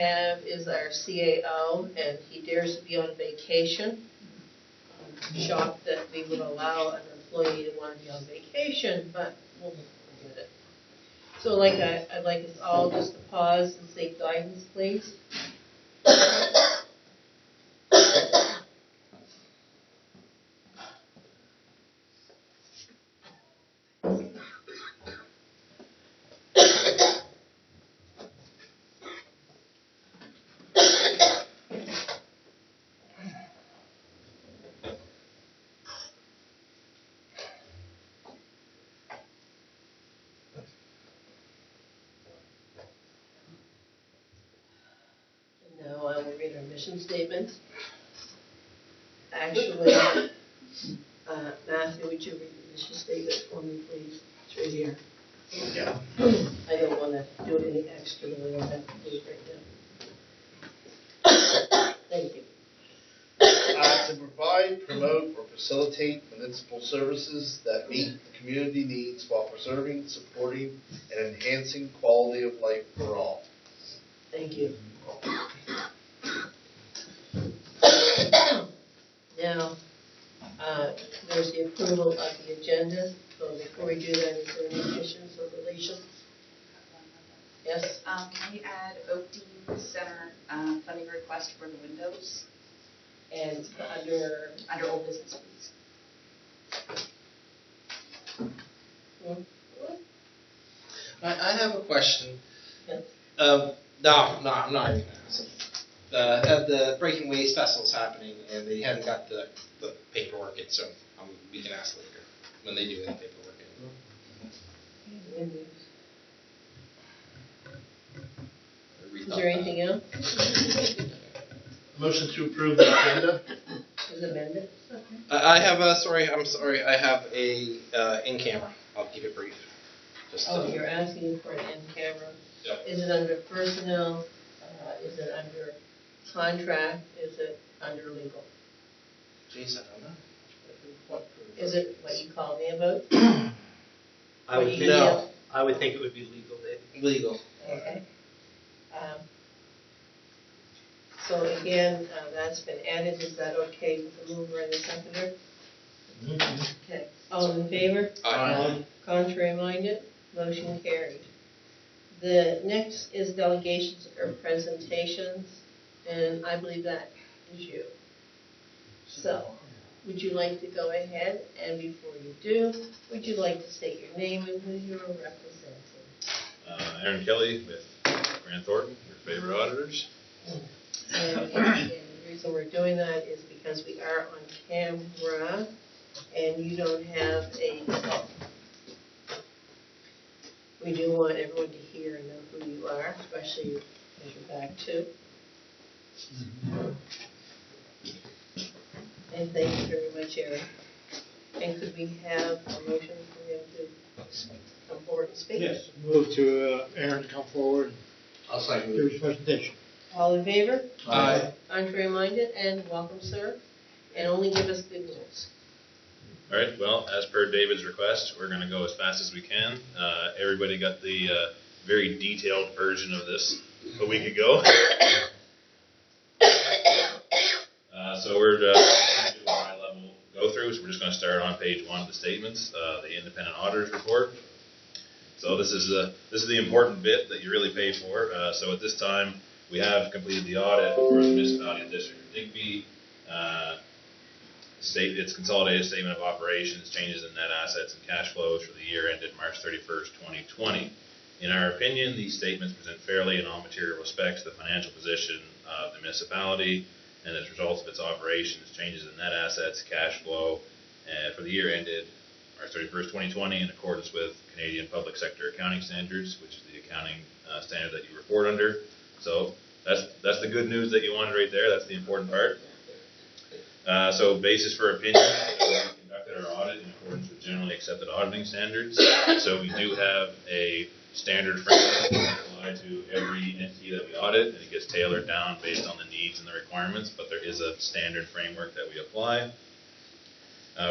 Have is our CAO, and he dares to be on vacation. I'm shocked that we would allow an employee to want to be on vacation, but we'll forget it. So I'd like us all just to pause and say guidance, please. Now I will read our mission statement. Actually, Matthew, would you read the mission statement for me, please? It's right here. Yeah. I don't want to do any extra than I have to do right now. Thank you. To provide, promote, or facilitate municipal services that meet community needs while preserving, supporting, and enhancing quality of life for all. Thank you. Now, there's the approval of the agenda. So before we do that, is there any additions or deletions? Yes? Can we add Oak Dean Center funding request for the windows? And under old business, please. I have a question. Yes. No, I'm not even going to ask. The Breaking Waste Festival's happening, and they haven't got the paperwork yet, so we can ask later when they do that paperwork. Is there anything else? Motion to approve the agenda. Is amended? Okay. I have a, I'm sorry, I have a in camera. I'll keep it brief. You're asking for an in-camera. Yep. Is it under personnel? Is it under contract? Is it under legal? Jeez, I don't know. Is it what you call me about? I would think, no. I would think it would be legal, Dave. Legal. Okay. So again, that's been added. Is that okay with the mover and the seconder? Mm-hmm. Okay. All in favor? Aye. Contrary minded? Motion carried. The next is delegations or presentations, and I believe that is you. So, would you like to go ahead, and before you do, would you like to state your name and who you're representing? Aaron Kelly with Grant Thornton, your favorite auditors. And the reason we're doing that is because we are on camera, and you don't have a phone. We do want everyone to hear and know who you are, especially as you're back too. And thank you very much, Aaron. And could we have a motion for him to come forward and speak? Yes, move to Aaron to come forward I'll second and give it. his presentation. All in favor? Aye. Contrary minded, and welcome, sir. And only give us good news. All right, well, as per David's request, we're going to go as fast as we can. Everybody got the very detailed version of this a week ago. So we're going to do a high-level go-through. So we're just going to start on page 1 of the statements, the independent auditor's report. So this is the important bit that you really pay for. So at this time, we have completed the audit for the Municipality of District of Digby. Its consolidated statement of operations, changes in net assets and cash flows for the year ended March 31st, 2020. In our opinion, these statements present fairly in all material respects the financial position of the municipality and as results of its operations, changes in net assets, cash flow for the year ended March 31st, 2020 in accordance with Canadian Public Sector Accounting Standards, which is the accounting standard that you report under. So that's the good news that you wanted right there. That's the important part. So basis for opinion, we conducted our audit in accordance with generally accepted auditing standards. So we do have a standard framework that apply to every entity that we audit, and it gets tailored down based on the needs and the requirements, but there is a standard framework that we apply.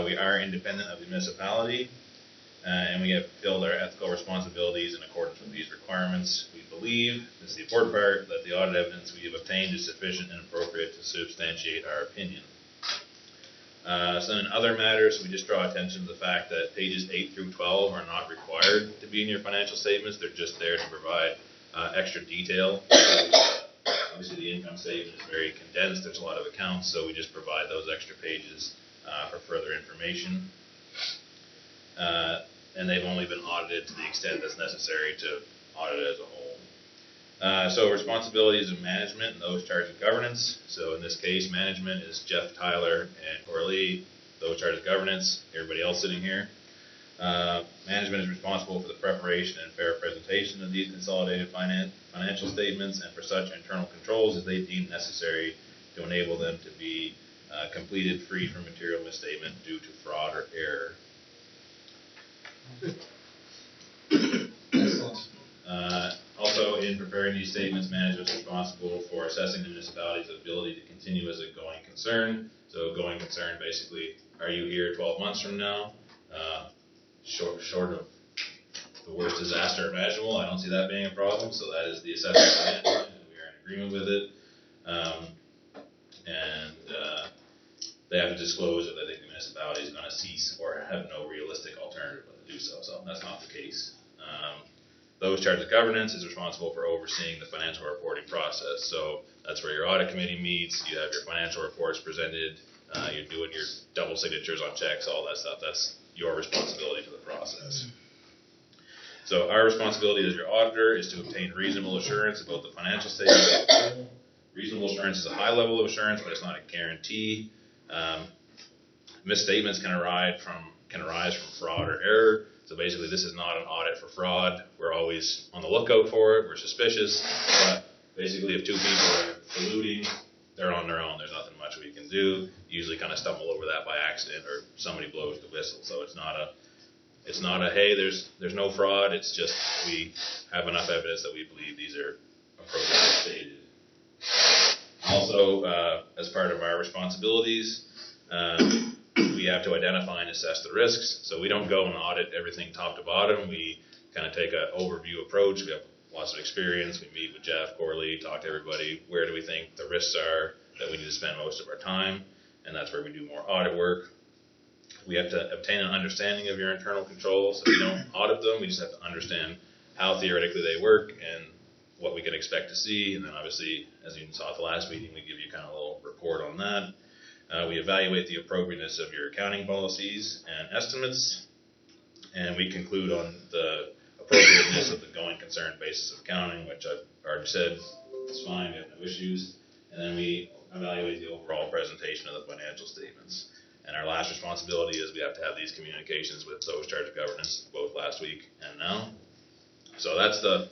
We are independent of the municipality. and we have fulfilled our ethical responsibilities in accordance with these requirements. We believe, this is the important part, that the audit evidence we have obtained is sufficient and appropriate to substantiate our opinion. So in other matters, we just draw attention to the fact that pages 8 through 12 are not required to be in your financial statements. They're just there to provide extra detail. Obviously, the income statement is very condensed. There's a lot of accounts, so we just provide those extra pages for further information. And they've only been audited to the extent that's necessary to audit as a whole. So responsibilities of management and those charged with governance. So in this case, management is Jeff, Tyler, and Coralie. Those charged with governance, everybody else sitting here. Management is responsible for the preparation and fair presentation of these consolidated financial statements and for such internal controls as they deem necessary to enable them to be completed free from material misstatement due to fraud or error. Also, in preparing these statements, management is responsible for assessing the municipality's ability to continue as a going concern. So, going concern, basically, are you here 12 months from now? Short of the worst disaster imaginable, I don't see that being a problem. So that is the assessment of management, and we are in agreement with it. They have to disclose if they think the municipality is going to cease or have no realistic alternative but to do so. So that's not the case. Those charged with governance is responsible for overseeing the financial reporting process. So that's where your audit committee meets. You have your financial reports presented. You're doing your double signatures on checks, all that stuff. That's your responsibility for the process. So our responsibility as your auditor is to obtain reasonable assurance about the financial statements. Reasonable assurance is a high level of assurance, but it's not a guarantee. Misstatements can arise from fraud or error. So basically, this is not an audit for fraud. We're always on the lookout for it. We're suspicious. But basically, if two people are colluding, they're on their own. There's nothing much we can do. Usually kind of stumble over that by accident or somebody blows the whistle. So it's not a hey, there's no fraud. It's just we have enough evidence that we believe these are appropriately stated. Also, as part of our responsibilities, we have to identify and assess the risks. So we don't go and audit everything top to bottom. We kind of take an overview approach. We have lots of experience. We meet with Jeff, Coralie, talk to everybody. Where do we think the risks are that we need to spend most of our time? And that's where we do more audit work. We have to obtain an understanding of your internal controls. So we don't audit them. We just have to understand how theoretically they work and what we can expect to see. And then obviously, as you saw at the last meeting, we give you kind of a little report on that. We evaluate the appropriateness of your accounting policies and estimates. And we conclude on the appropriateness of the going concern basis of accounting, which I've already said is fine, we have no issues. And then we evaluate the overall presentation of the financial statements. And our last responsibility is we have to have these communications with those charged with governance, both last week and now. So that's the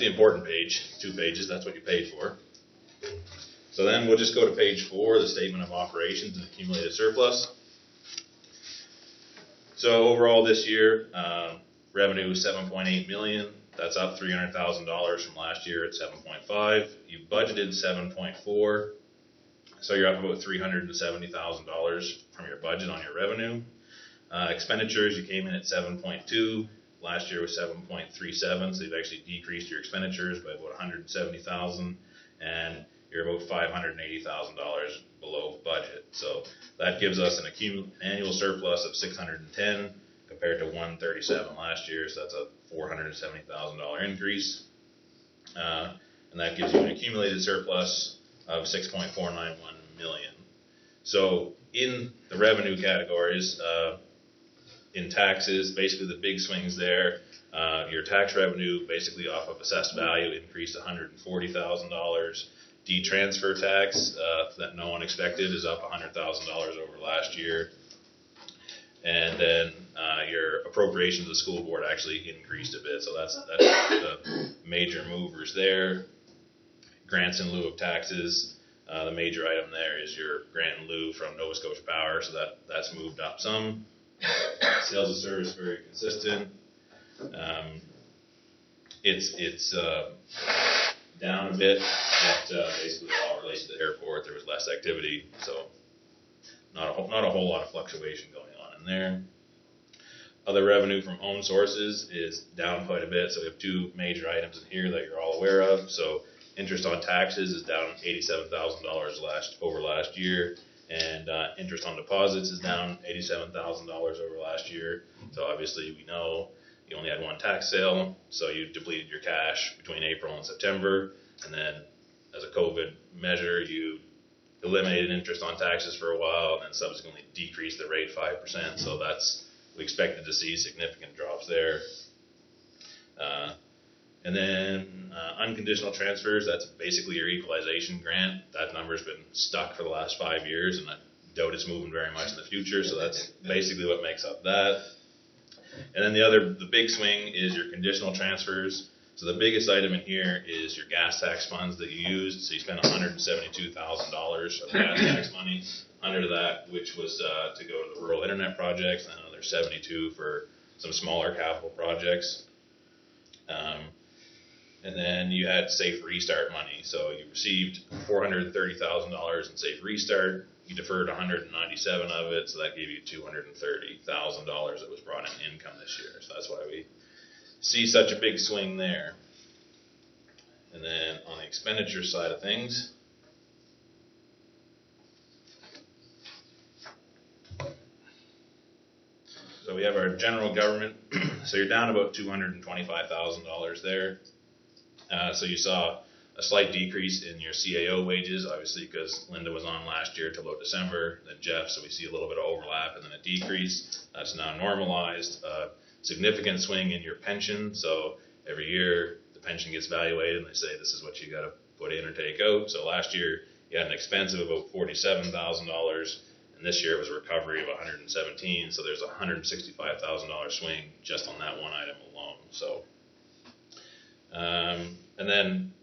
important page, 2 pages, that's what you paid for. So then we'll just go to page 4, the statement of operations and accumulated surplus. So overall this year, revenue was $7.8 million. That's up $300,000 from last year at 7.5. You budgeted 7.4, so you're up about $370,000 from your budget on your revenue. Expenditures, you came in at 7.2. Last year was 7.37, so you've actually decreased your expenditures by about $170,000, and you're about $580,000 below budget. So that gives us an annual surplus of $610 compared to $137 last year. So that's a $470,000 increase, and that gives you an accumulated surplus of $6.491 million. So in the revenue categories, in taxes, basically the big swings there. Your tax revenue, basically off of assessed value, increased $140,000. De-transfer tax that no one expected is up $100,000 over last year. And then your appropriations of the school board actually increased a bit. So that's the major movers there. Grants in lieu of taxes. The major item there is your grant in lieu from Nova Scotia Power. So that's moved up some. Sales and service very consistent. It's down a bit. It basically all relates to the airport. There was less activity, so not a whole lot of fluctuation going on in there. Other revenue from own sources is down quite a bit, so we have two major items in here that you're all aware of. So interest on taxes is down $87,000 over last year, and interest on deposits is down $87,000 over last year. So obviously we know you only had one tax sale, so you depleted your cash between April and September, and then as a COVID measure, you eliminated interest on taxes for a while, and then subsequently decreased the rate 5%. So we expected to see significant drops there. And then unconditional transfers, that's basically your equalization grant. That number's been stuck for the last 5 years, and I doubt it's moving very much in the future, so that's basically what makes up that. And then the big swing is your conditional transfers. So the biggest item in here is your gas tax funds that you used. So you spent $172,000 of gas tax money under that, which was to go to the rural internet projects, and another $72,000 for some smaller capital projects. And then you had Safe Restart money. So you received $430,000 in Safe Restart. You deferred $197,000 of it, so that gave you $230,000 that was brought in income this year. So that's why we see such a big swing there. And then on the expenditure side of things, so we have our general government. So you're down about $225,000 there. So you saw a slight decrease in your CAO wages, obviously because Linda was on last year till about December, then Jeff, so we see a little bit of overlap and then a decrease. That's now normalized. Significant swing in your pension, so every year the pension gets evaluated and they say this is what you got to put in or take out. So last year you had an expense of about $47,000, and this year it was a recovery of $117,000, so there's a $165,000 swing just on that one item alone. So and then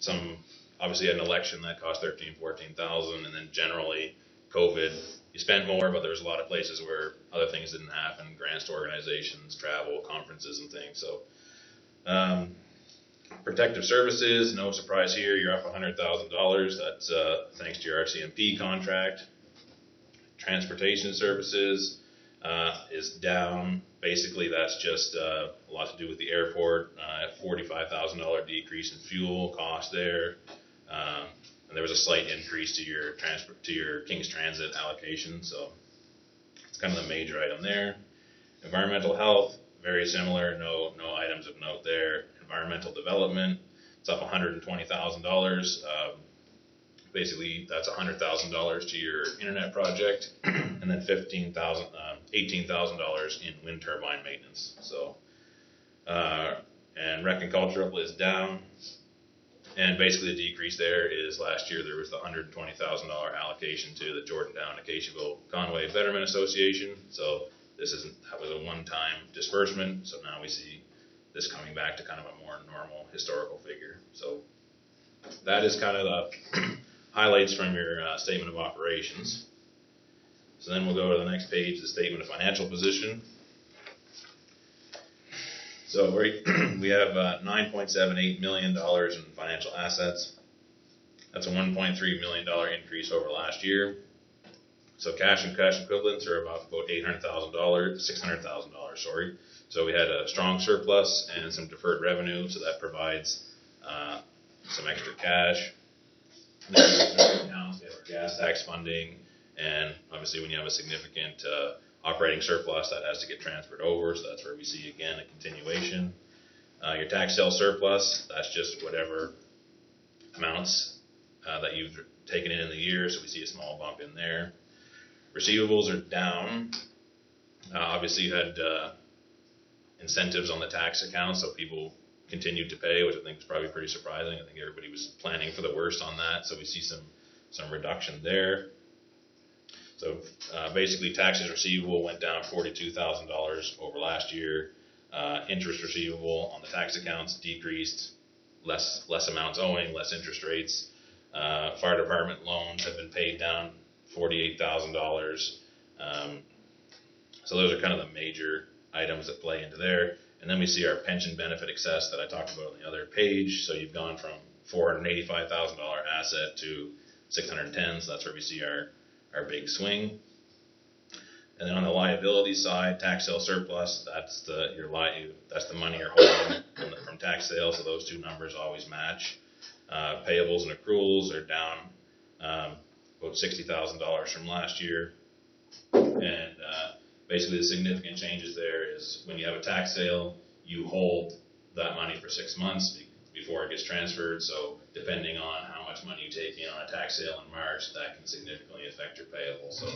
obviously an election that cost $14,000, and then generally COVID, you spent more, but there was a lot of places where other things didn't happen, grants to organizations, travel, conferences and things. So protective services, no surprise here, you're up $100,000. That's thanks to your RCMP contract. Transportation services is down. Basically, that's just a lot to do with the airport. $45,000 decrease in fuel cost there, and there was a slight increase to your King's Transit allocation. So it's kind of the major item there. Environmental health, very similar. No items of note there. Environmental development, it's up $120,000. Basically, that's $100,000 to your internet project, and then $18,000 in wind turbine maintenance. So, and rec and cultural is down, and basically the decrease there is last year there was the $120,000 allocation to the Jordantown Acaciaville Conway Betterment Association. So that was a one-time disbursement. So now we see this coming back to kind of a more normal historical figure. So that is kind of the highlights from your statement of operations. So then we'll go to the next page, the statement of financial position. So we have $9.78 million in financial assets. That's a $1.3 million increase over last year. So cash and cash equivalents are about $600,000, sorry. So we had a strong surplus and some deferred revenue, so that provides some extra cash. We have our gas tax funding, and obviously when you have a significant operating surplus, that has to get transferred over, so that's where we see again a continuation. Your tax sale surplus, that's just whatever amounts that you've taken in the year, so we see a small bump in there. Receivables are down. Obviously you had incentives on the tax account, so people continued to pay, which I think is probably pretty surprising. I think everybody was planning for the worst on that, so we see some reduction there. So basically taxes receivable went down $42,000 over last year. Interest receivable on the tax accounts decreased, less amounts owing, less interest rates. Fire department loans have been paid down $48,000. So those are kind of the major items that play into there. And then we see our pension benefit excess that I talked about on the other page. So you've gone from $485,000 asset to $610,000. So that's where we see our big swing. And then on the liability side, tax sale surplus, that's the money you're holding from tax sales, so those two numbers always match. Payables and accruals are down about $60,000 from last year. And basically the significant changes there is when you have a tax sale, you hold that money for 6 months before it gets transferred. So depending on how much money you take in on a tax sale in March, that can significantly affect your payable. So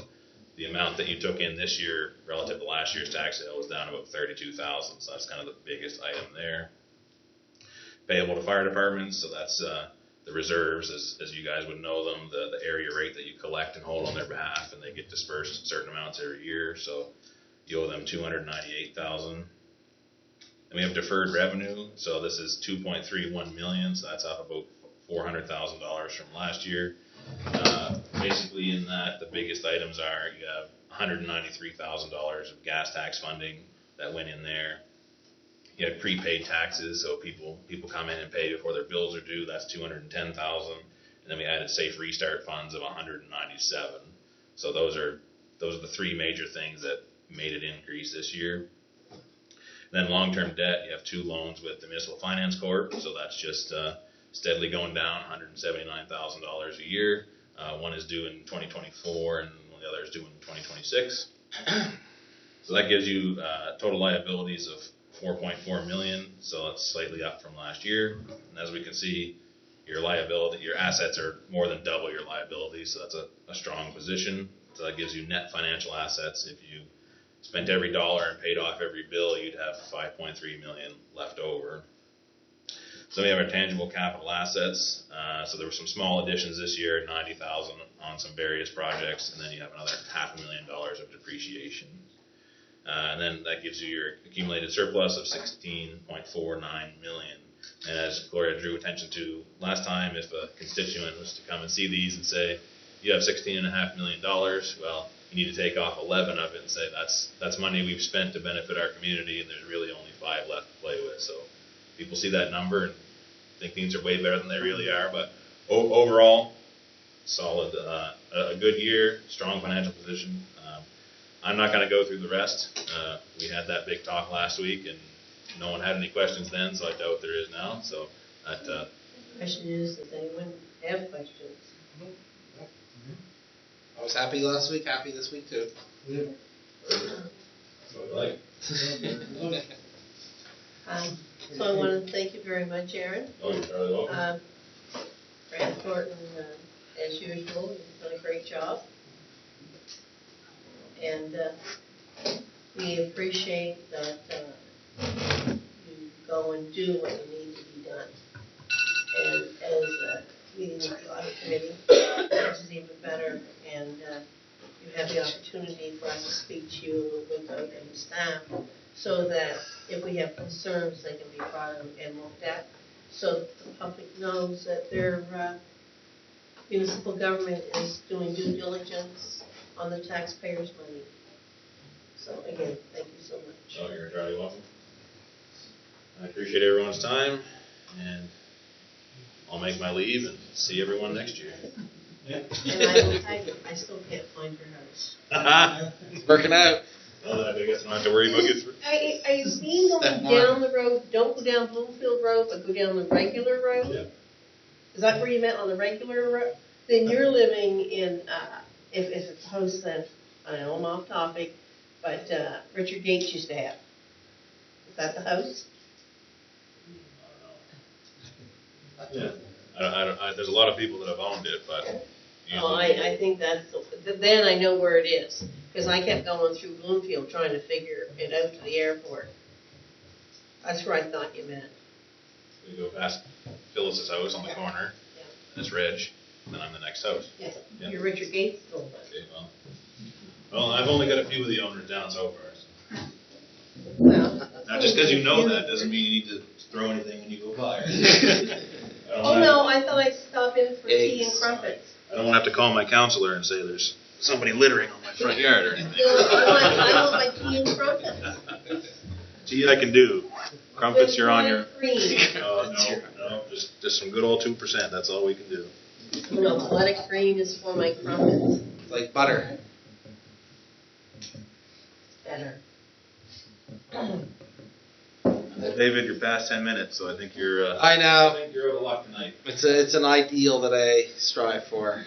the amount that you took in this year relative to last year's tax sale was down about $32,000. So that's kind of the biggest item there. Payable to fire departments, so that's the reserves, as you guys would know them, the area rate that you collect and hold on their behalf, and they get dispersed certain amounts every year. So you owe them $298,000. And we have deferred revenue, so this is $2.31 million, so that's up about $400,000 from last year. Basically in that, the biggest items are you have $193,000 of gas tax funding that went in there. You had prepaid taxes, so people come in and pay before their bills are due. That's $210,000, and then we added safe restart funds of $197,000. So those are the three major things that made it increase this year. Then long-term debt, you have two loans with the Municipal Finance Corp, so that's just steadily going down, $179,000 a year. One is due in 2024, and the other is due in 2026. So that gives you total liabilities of $4.4 million, so that's slightly up from last year. And as we can see, your assets are more than double your liabilities, so that's a strong position. So that gives you net financial assets. If you spent every dollar and paid off every bill, you'd have $5.3 million left over. So we have our tangible capital assets. So there were some small additions this year, $90,000 on some various projects, and then you have another $500,000 of depreciation. And then that gives you your accumulated surplus of $16.49 million. And as Gloria drew attention to last time, if a constituent was to come and see these and say, you have $16.5 million, well, you need to take off 11 of it and say that's money we've spent to benefit our community, and there's really only 5 left to play with. So people see that number and think things are way better than they really are. But overall, solid, a good year, strong financial position. I'm not going to go through the rest. We had that big talk last week, and no one had any questions then, so I doubt there is now. So The question is, does anyone have questions? I was happy last week, happy this week too. So like, So I want to thank you very much, Aaron. oh, you're Charlie welcome. Brad Thornton, as usual, you've done a great job. And we appreciate that you go and do what you need to be done. And as leading the audit committee, which is even better, and you have the opportunity for us to speak to you without any staff, so that if we have concerns, they can be brought and looked at, so that the public knows that their municipal government is doing due diligence on the taxpayers' money. So again, thank you so much. Oh, you're Charlie welcome. I appreciate everyone's time, and I'll make my leave and see everyone next year. And I will tell you, I still can't find your house. It's working out. Well, I guess I don't have to worry about you. Are you mean going down the road? Don't go down Bloomfield Road, but go down the regular road? Yeah. Is that where you meant, on the regular road? Then you're living in, if it's a house that, I know I'm off topic, but Richard Gates used to have. Is that the house? Yeah. There's a lot of people that have owned it, but usually, Oh, I think that's, then I know where it is. Because I kept going through Bloomfield trying to figure it out to the airport. That's where I thought you meant. we go past Phyllis's house on the corner, Yeah. and it's Reg, and then I'm the next house. Yeah. Yeah. You're Richard Gates' old one. Okay, well, I've only got a few of the owners down so far. So. Well, Now, just because you know that doesn't mean you need to throw anything when you go by. oh no, I thought I'd stop in for tea and crumpets. I don't have to call my counselor and say there's somebody littering on my front yard or anything. I want my tea and crumpets. Tea I can do. Crumpets, you're on your. Cream. No, just some good old 2%. That's all we can do. No, athletic cream is for my crumpets. It's like butter. Center. David, you're past 10 minutes, so I think you're. I know. I think you're out of luck tonight. It's an ideal that I strive for.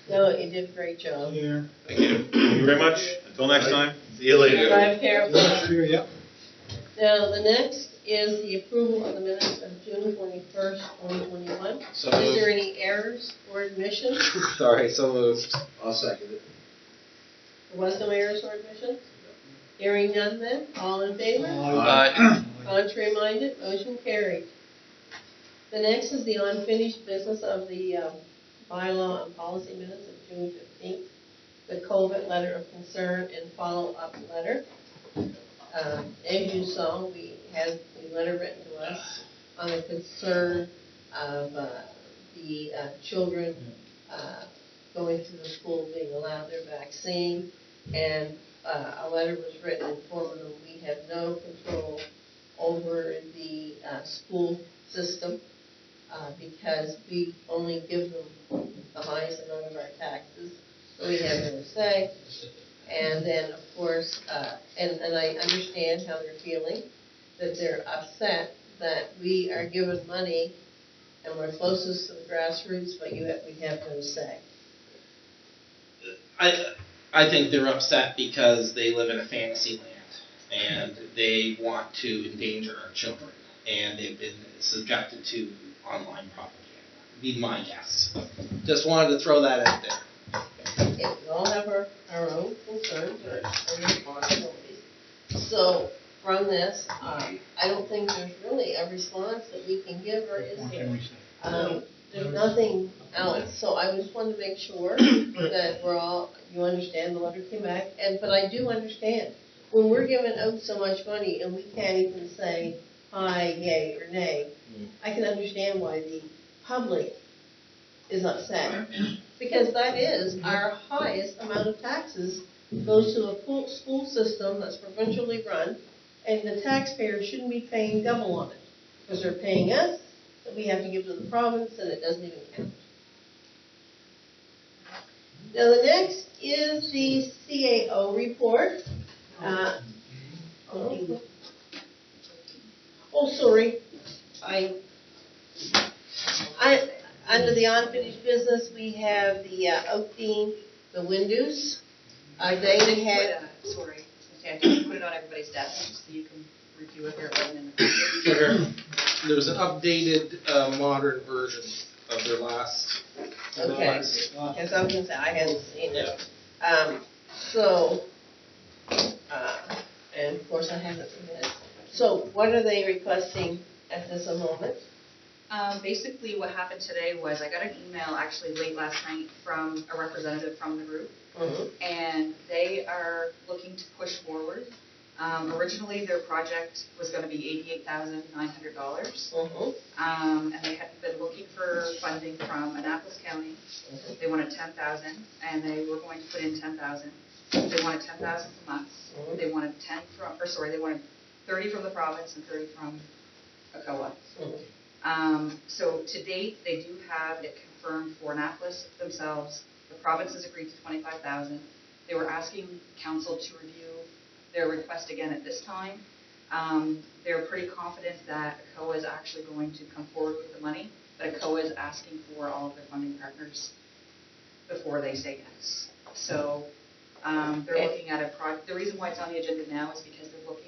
No, you did a great job. Here. Thank you. Thank you very much. Until next time. See you later. Drive carefully. Here, yep. Now, the next is the approval of the minutes of June 21st, 2021. So Is there any errors or omissions? Sorry, so moved. I'll second it. There was no errors or omissions? Hearing none then, all in favor? Contrary minded, motion carried. The next is the unfinished business of the bylaw and policy minutes of June 15th, the COVID letter of concern and follow-up letter. As you saw, we had a letter written to us on the concern of the children going to the school being allowed their vaccine, and a letter was written informing them we have no control over the school system because we only give them the highest amount of our taxes, so we have no say. And then, of course, and I understand how they're feeling, that they're upset that we are given money and we're closest to the grassroots, but we have no say. I think they're upset because they live in a fantasy land and they want to endanger our children, and they've been subjected to online propaganda. Be my guess. Just wanted to throw that out there. Okay, we all have our own concerns and responsibilities. So from this, I don't think there's really a response that we can give, or is there? There's nothing else. So I just wanted to make sure that you understand the letter came back. But I do understand when we're giving out so much money and we can't even say aye, yay, or nay. I can understand why the public is upset, because that is our highest amount of taxes goes to a school system that's provincially run, and the taxpayers shouldn't be paying double on it, because they're paying us, that we have to give to the province, and it doesn't even count. Now the next is the CAO report. Sorry, under the unfinished business, we have the opening the windows. Dana had. Sorry, I just put it on everybody's desk so you can review it here in the There was an updated, modern version of their last. Okay, as I was going to say, I hadn't seen it. And of course I haven't seen it. So what are they requesting at this moment? Basically what happened today was I got an email actually late last night from a representative from the group, and they are looking to push forward. Originally their project was going to be $88,900, and they had been looking for funding from Annapolis County. They wanted $10,000, and they were going to put in $10,000. They wanted $10,000 from us. They wanted they wanted 30 from the province and 30 from ACOA. So to date, they do have it confirmed for Annapolis themselves. The province has agreed to $25,000. They were asking council to review their request again at this time. They're pretty confident that ACOA is actually going to come forward with the money, but ACOA is asking for all of their funding partners before they say yes. So they're looking at a project. The reason why it's on the agenda now is because they're looking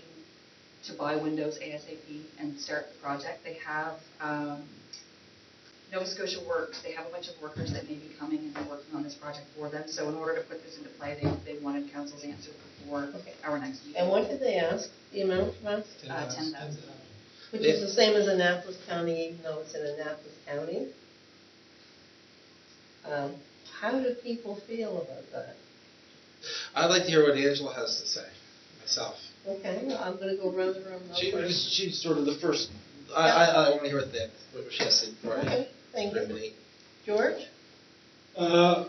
to buy windows ASAP and start the project. They have Nova Scotia Works. They have a bunch of workers that may be coming and they're working on this project for them. So in order to put this into play, they wanted council's answer before our next meeting. And what did they ask? The amount from us? 10,000. Which is the same as Annapolis County, even though it's in Annapolis County. How do people feel about that? I'd like to hear what Angela has to say, myself. Okay, well, I'm going to go around the room. She's sort of the first. I want to hear what she has to say before Okay, thank you. eliminate. George? I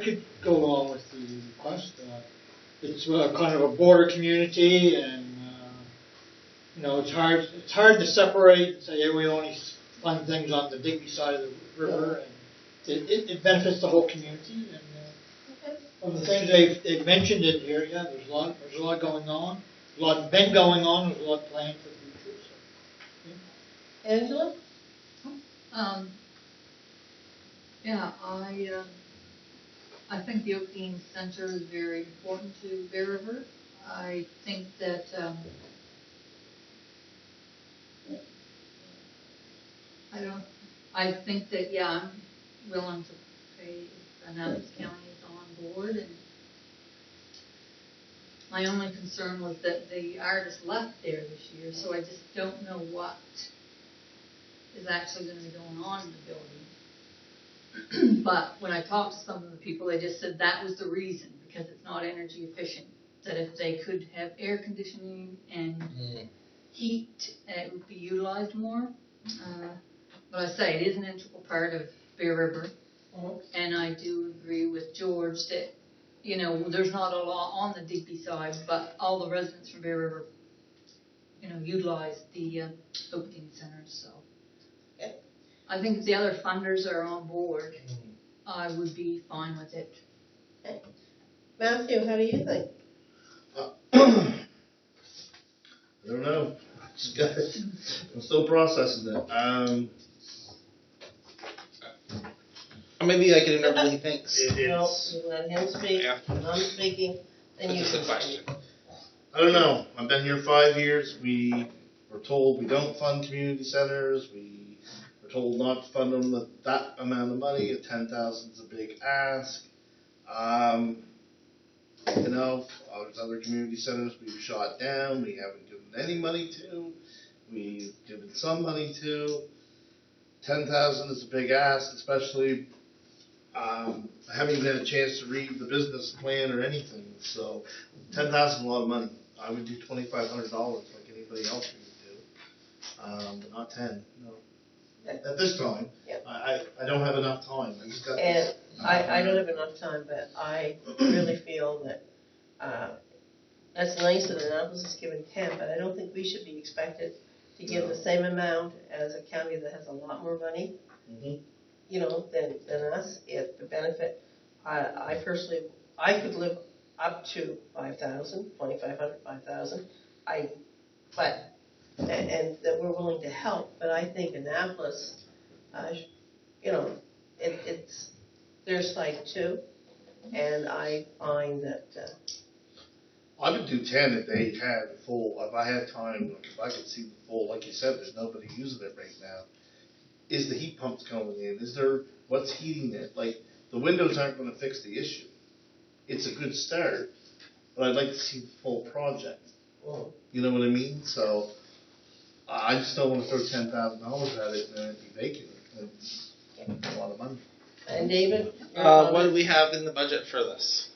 could go along with the request. It's kind of a border community, and it's hard to separate and say we only fund things on the Digby side of the river, and it benefits the whole community. And Of the things they've mentioned in here, yeah, there's a lot going on. A lot been going on, there's a lot planned for the future, so. Angela? Yeah, I think the Oakland Center is very important to Bear River. I think that, I think that, yeah, I'm willing to pay if Annapolis County is on board. And my only concern was that the artist left there this year, so I just don't know what is actually going to be going on in the building. But when I talked to some of the people, they just said that was the reason, because it's not energy efficient. That if they could have air conditioning and heat, it would be utilized more. But I say it is an integral part of Bear River, and I do agree with George that, you know, there's not a lot on the Digby side, but all the residents from Bear River, you know, utilize the Oakland Center. So I think if the other funders are on board, I would be fine with it. Matthew, how do you think? I don't know. I'm still processing it. Maybe I can interview what he thinks. No, you let him speak. Yeah. I'm speaking, then you That's can a question. speak. I don't know. I've been here 5 years. We were told we don't fund community centers. We were told not to fund them with that amount of money. 10,000 is a big ask. You know, there's other community centers we've shot down. We haven't given any money to. We've given some money to. 10,000 is a big ask, especially. I haven't even had a chance to read the business plan or anything. So, 10,000 is a lot of money. I would do $2,500 like anybody else would do, but not 10. No. At this time, I don't have enough time. I just got. And I don't have enough time, but I really feel that that's nice that Annapolis is given 10, but I don't think we should be expected to give the same amount as a county that has a lot more money, you know, than us. If the benefit, I personally, I could live up to 5,000, 2,500, 5,000. And that we're willing to help, but I think Annapolis, you know, it's their site too, and I find that. I would do 10 if they had full, if I had time, like if I could see the full, like you said, there's nobody using it right now. Is the heat pumps coming in? Is there, what's heating it? Like, the windows aren't going to fix the issue. It's a good start, but I'd like to see the full project. You know what I mean? So, I just don't want to throw $10,000 at it and then it'd be vacant. It's a lot of money. And David? What do we have in the budget for this?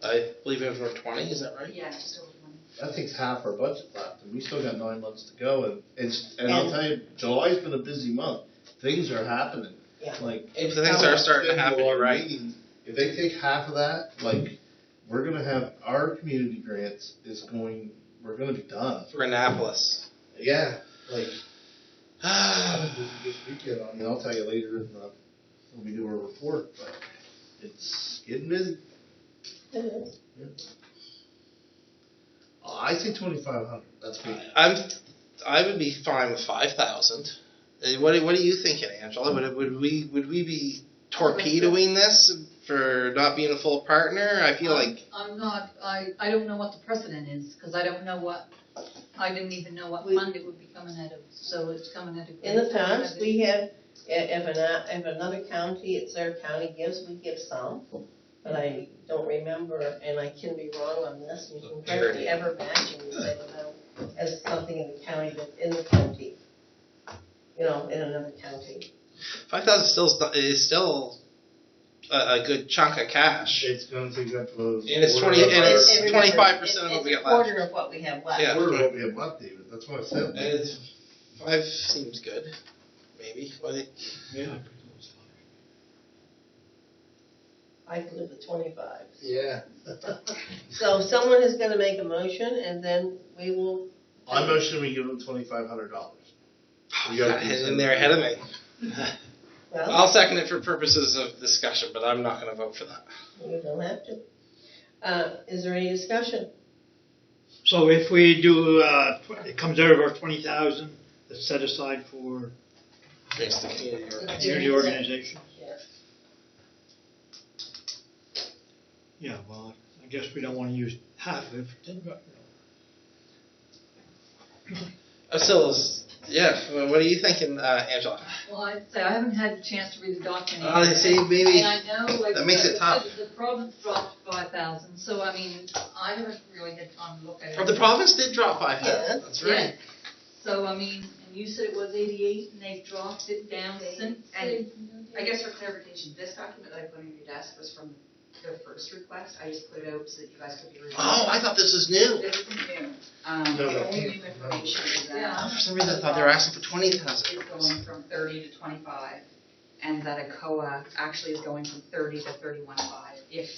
I believe it was over 20, is that right? Yeah, just over 20. That takes half our budget left, and we still got 9 months to go. And I'll tell you, July's been a busy month. Things are happening. Yeah. Like If the things are starting to happen, you're right. If they take half of that, like we're gonna have our community grants we're gonna be done. For Annapolis. Yeah, like this weekend. I mean, I'll tell you later when we do our report, but it's getting busy. It is. Yeah. I say 2,500. That's me. I would be fine with 5,000. What are you thinking, Angela? Would we be torpedoing this for not being a full partner? I feel like I'm not. I don't know what the precedent is, because I don't know what. I didn't even know what fund it would be coming out of. So it's coming out of. In the past, we had, if another county, it's their county gives, we give some. But I don't remember, and I can be wrong on this, and you can hardly ever match the same amount as something in the county that's in the county. You know, in another county. 5,000 is still a good chunk of cash. It's going to take up close. And it's 25% of what we got left. It's a quarter of what we have left. Yeah. Quarter of what we have left, David. That's what I said. And 5 seems good, maybe. Yeah. I could live with 25. Yeah. So someone is going to make a motion, and then we will. I motion we give them $2,500. You got in there ahead of me. Well, I'll second it for purposes of discussion, but I'm not going to vote for that. you don't have to. Is there any discussion? So if we do, it comes out of our 20,000 that's set aside for Thanks to community community organizations? Yes. Yeah, well, I guess we don't want to use half of it. So, yeah, what are you thinking, Angela? Well, I'd say I haven't had a chance to read the document. Oh, see, maybe And I know, like. that makes it tough. The province dropped 5,000, so I mean, I haven't really had time to look at it. Or the province did drop 5,000, Yes. that's right. So, I mean, and you said it was 88, and they've dropped it down since. And I guess for clarification, this document that I put on your desk was from the first request. I just put it out so that you guys could be reviewing. Oh, I thought this was new. This isn't new. The only new information is that. Yeah. For some reason I thought they were asking for 20,000. It's going from 30 to 25, and that a COA actually is going from 30 to 31.5. If,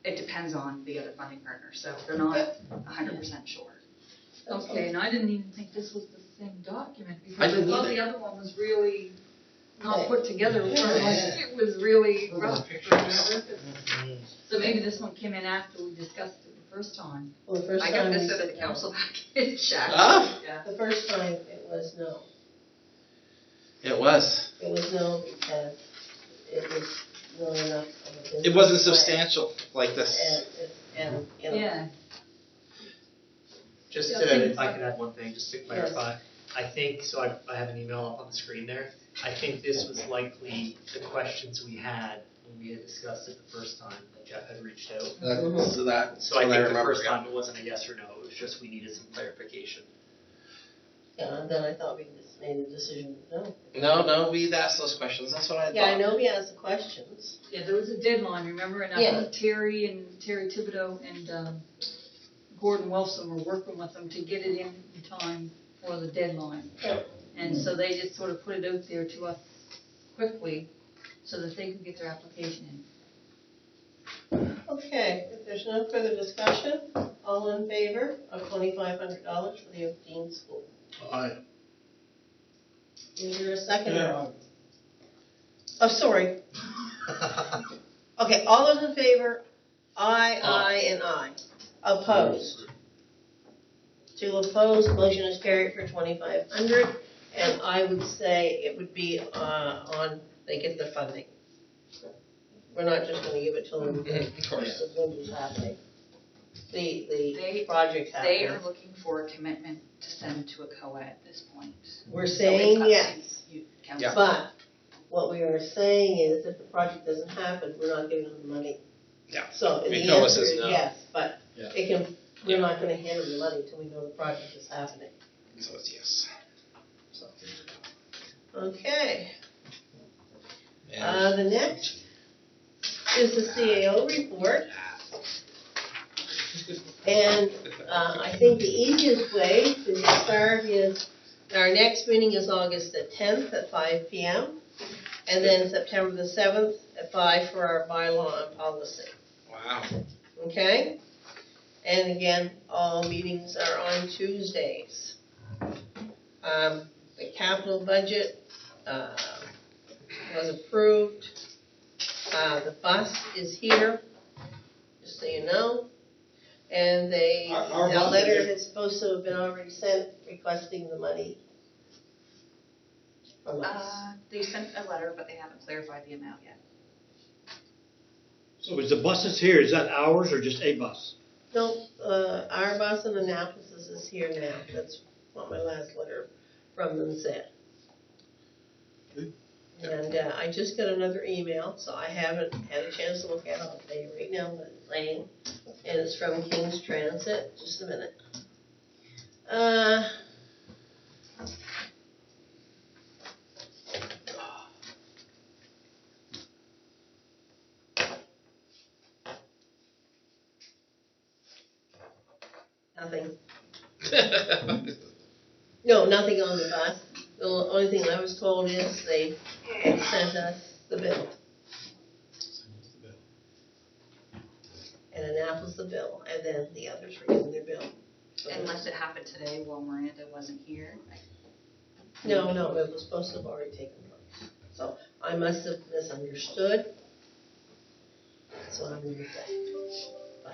it depends on the other funding partner, so they're not 100% sure. Okay, and I didn't even think this was the same document, I because I didn't thought either. the other one was really not put together. Yeah. It was really rough, remember? So maybe this one came in after we discussed it the first time. Well, the first I time got we this out of said the no. council package, Jack. Ah. Yeah. The first time it was no. It was. It was no because it was not enough of a business It wasn't plan. substantial like this. And, you know. Yeah. Just Yeah, to, please. if I could add one thing, just to clarify. I think, so I have an email up on the screen there. I think this was likely the questions we had when we had discussed it the first time that Jeff had reached out. So that's So I what think the remember, first yeah. time it wasn't a yes or no, it was just we needed some clarification. Yeah, and then I thought we just made a decision, no. No, we'd asked those questions, that's what I thought. Yeah, I know we asked the questions. Yeah, there was a deadline, remember? And I Yeah. think Terry Thibodeau and Gordon Wilson were working with them to get it in time for the deadline. Yeah. And so they just sort of put it out there to us quickly so that they could get their application in. Okay, if there's no further discussion, all in favor of $2,500 for the Dean School? Aye. Is there a second? Oh, sorry. Okay, all those in favor? Aye, and aye. Opposed? 2 opposed, motion is carried for 2,500, and I would say it would be on, they get the funding. We're not just gonna give it to them. Of course. The winter's happening. The They- project They happening. are looking for a commitment to send to a COA at this point. We're So saying it's up to yes, you, council. but what we are saying is if the project doesn't happen, we're not giving them the money. Yeah. So I mean, the COA answer says is no. yes, but Yeah. it can, we're not gonna hand them the money until we know the project is happening. So it's yes. So. Okay, And the next is the CAO report. And I think the easiest way to start is, our next meeting is August the 10th at 5 p.m. And then September the 7th at 5 for our bylaw and policy. wow. Okay? And again, all meetings are on Tuesdays. The capital budget was approved. The bus is here, just so you know. And Our the bus letter is here. is supposed to have been already sent requesting the money from us. They sent a letter, but they haven't clarified the amount yet. So is the buses here, is that ours or just a bus? No, our bus in Annapolis is here now. That's what my last letter from them said. Good. And I just got another email, so I haven't had a chance to look at it. I'll tell you right now what it's saying. And it's from King's Transit. Just a minute. Nothing. No, nothing on the bus. The only thing I was told is they sent us the bill. And Annapolis the bill, and then the others were getting their bill. So- Unless it happened today while Miranda wasn't here. No, it was supposed to have already taken place. So I must have misunderstood. That's what I'm gonna say.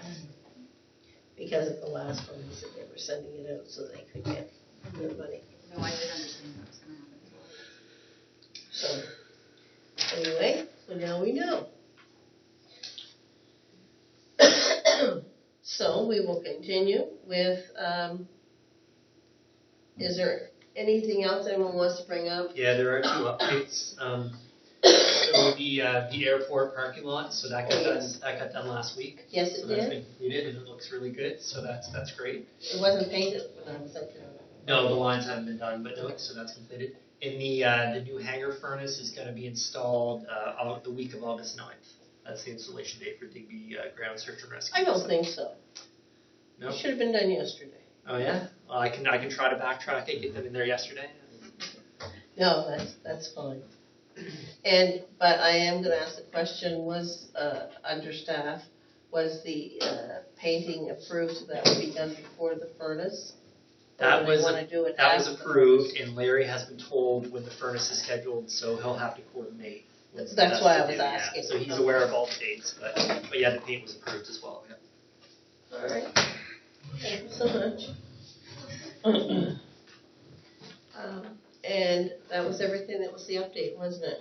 Because at the last one, they said they were sending it out so they could get their money. No, I did understand that was gonna happen. So, anyway, so now we know. So we will continue with, is there anything else anyone wants to bring up? Yeah, there are 2 updates. So the airport parking lot, so that got done last week. Yes, So it that's did. been completed and it looks really good, so that's great. It wasn't painted when I was up there. No, the lines haven't been done, but no, so that's completed. And the new hangar furnace is gonna be installed, the week of August 9th. That's the installation date for Digby, Ground Search and Rescue. I don't think so. No? It should have been done yesterday. Oh, yeah? Well, I can try to backtrack it, get them in there yesterday. No, that's fine. But I am gonna ask the question, was, under staff, was the, painting approved so that would be done before the furnace? Or That do they was, wanna do it that was after the approved, and Larry has been told when the furnace is scheduled, so he'll have to coordinate. what's the That's best why to I was do, yeah. asking. So he's aware of all the dates, but yeah, the paint was approved as well, yeah. All right, thank you so much. And that was everything, that was the update, wasn't it?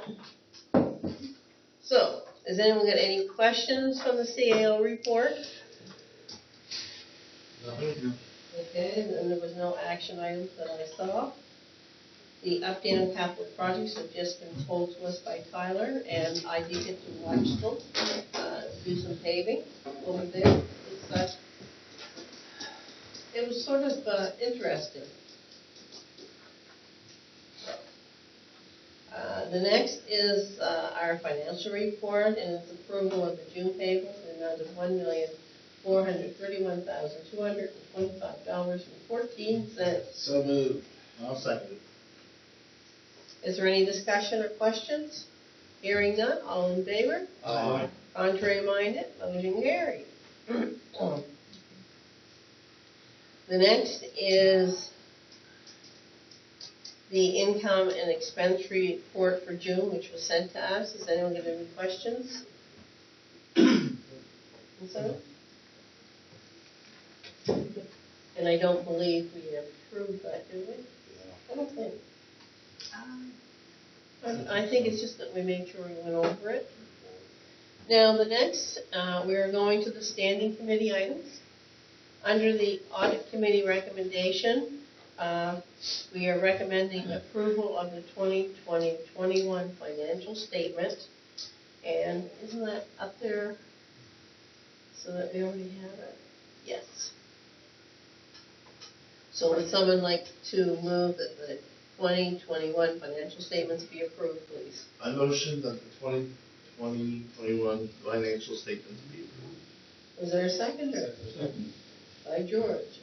So, has anyone got any questions from the CAO report? Okay, and there was no action items that I saw. The update on capital projects have just been told to us by Tyler, and I did get to watch them, do some paving over there. It was sort of interesting. The next is our financial report, and it's approval of the June payables in the amount of $1,431,225.14. So moved. I'll second it. Is there any discussion or questions? Hearing none, all in favor? Aye. Contrary minded, motion carried. The next is the income and expense report for June, which was sent to us. Has anyone got any questions? And I don't believe we approved that, did we? I don't think. I think it's just that we made sure we went over it. Now, the next, we are going to the standing committee items. Under the audit committee recommendation, we are recommending approval of the 2020-21 financial statement. And isn't that up there so that we already have it? Yes. So would someone like to move that the 2021 financial statements be approved, please? I motion that the 2020-21 financial statements be approved. Is there a seconder? By George.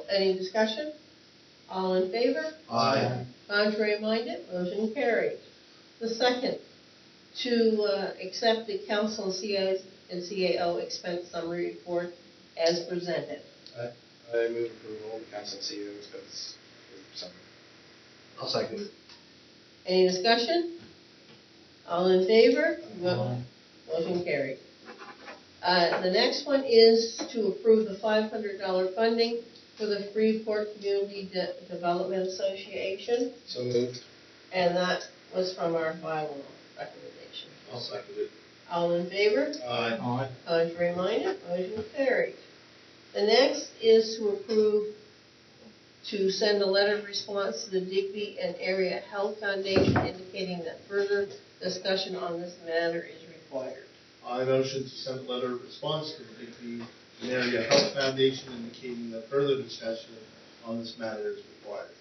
Any discussion? All in favor? Aye. Contrary minded, motion carried. The second, to accept the council and CAO expense summary report as presented. I move approval of the council CEO expense summary. I'll second it. Any discussion? All in favor? Motion carried. The next one is to approve the $500 funding for the Freeport Community Development Association, So moved. and that was from our bylaw recommendation. I'll second it. All in favor? Aye. Contrary minded, motion carried. The next is to approve to send a letter of response to the Digby and Area Health Foundation indicating that further discussion on this matter is required. I motion to send a letter of response to the Digby Area Health Foundation indicating that further discussion on this matter is required.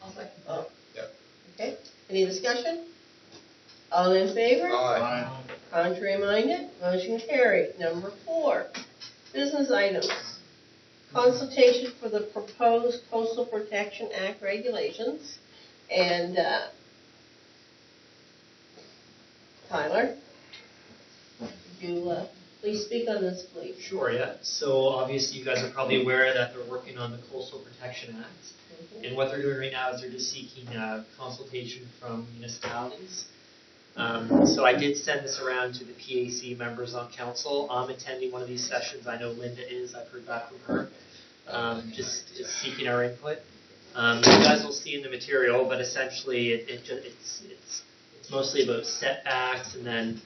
I'll second. Oh. Yep. Okay, any discussion? All in favor? Aye. Contrary minded, motion carried. Number 4, business items. Consultation for the proposed Coastal Protection Act regulations. And Tyler, could you please speak on this, please? Sure, yeah. So obviously you guys are probably aware that they're working on the Coastal Protection Act. And what they're doing right now is they're just seeking consultation from municipalities. So I did send this around to the PAC members on council. I'm attending one of these sessions. I know Linda is. I've heard back from her. Just seeking our input. You guys will see in the material, but essentially it's mostly about setbacks and then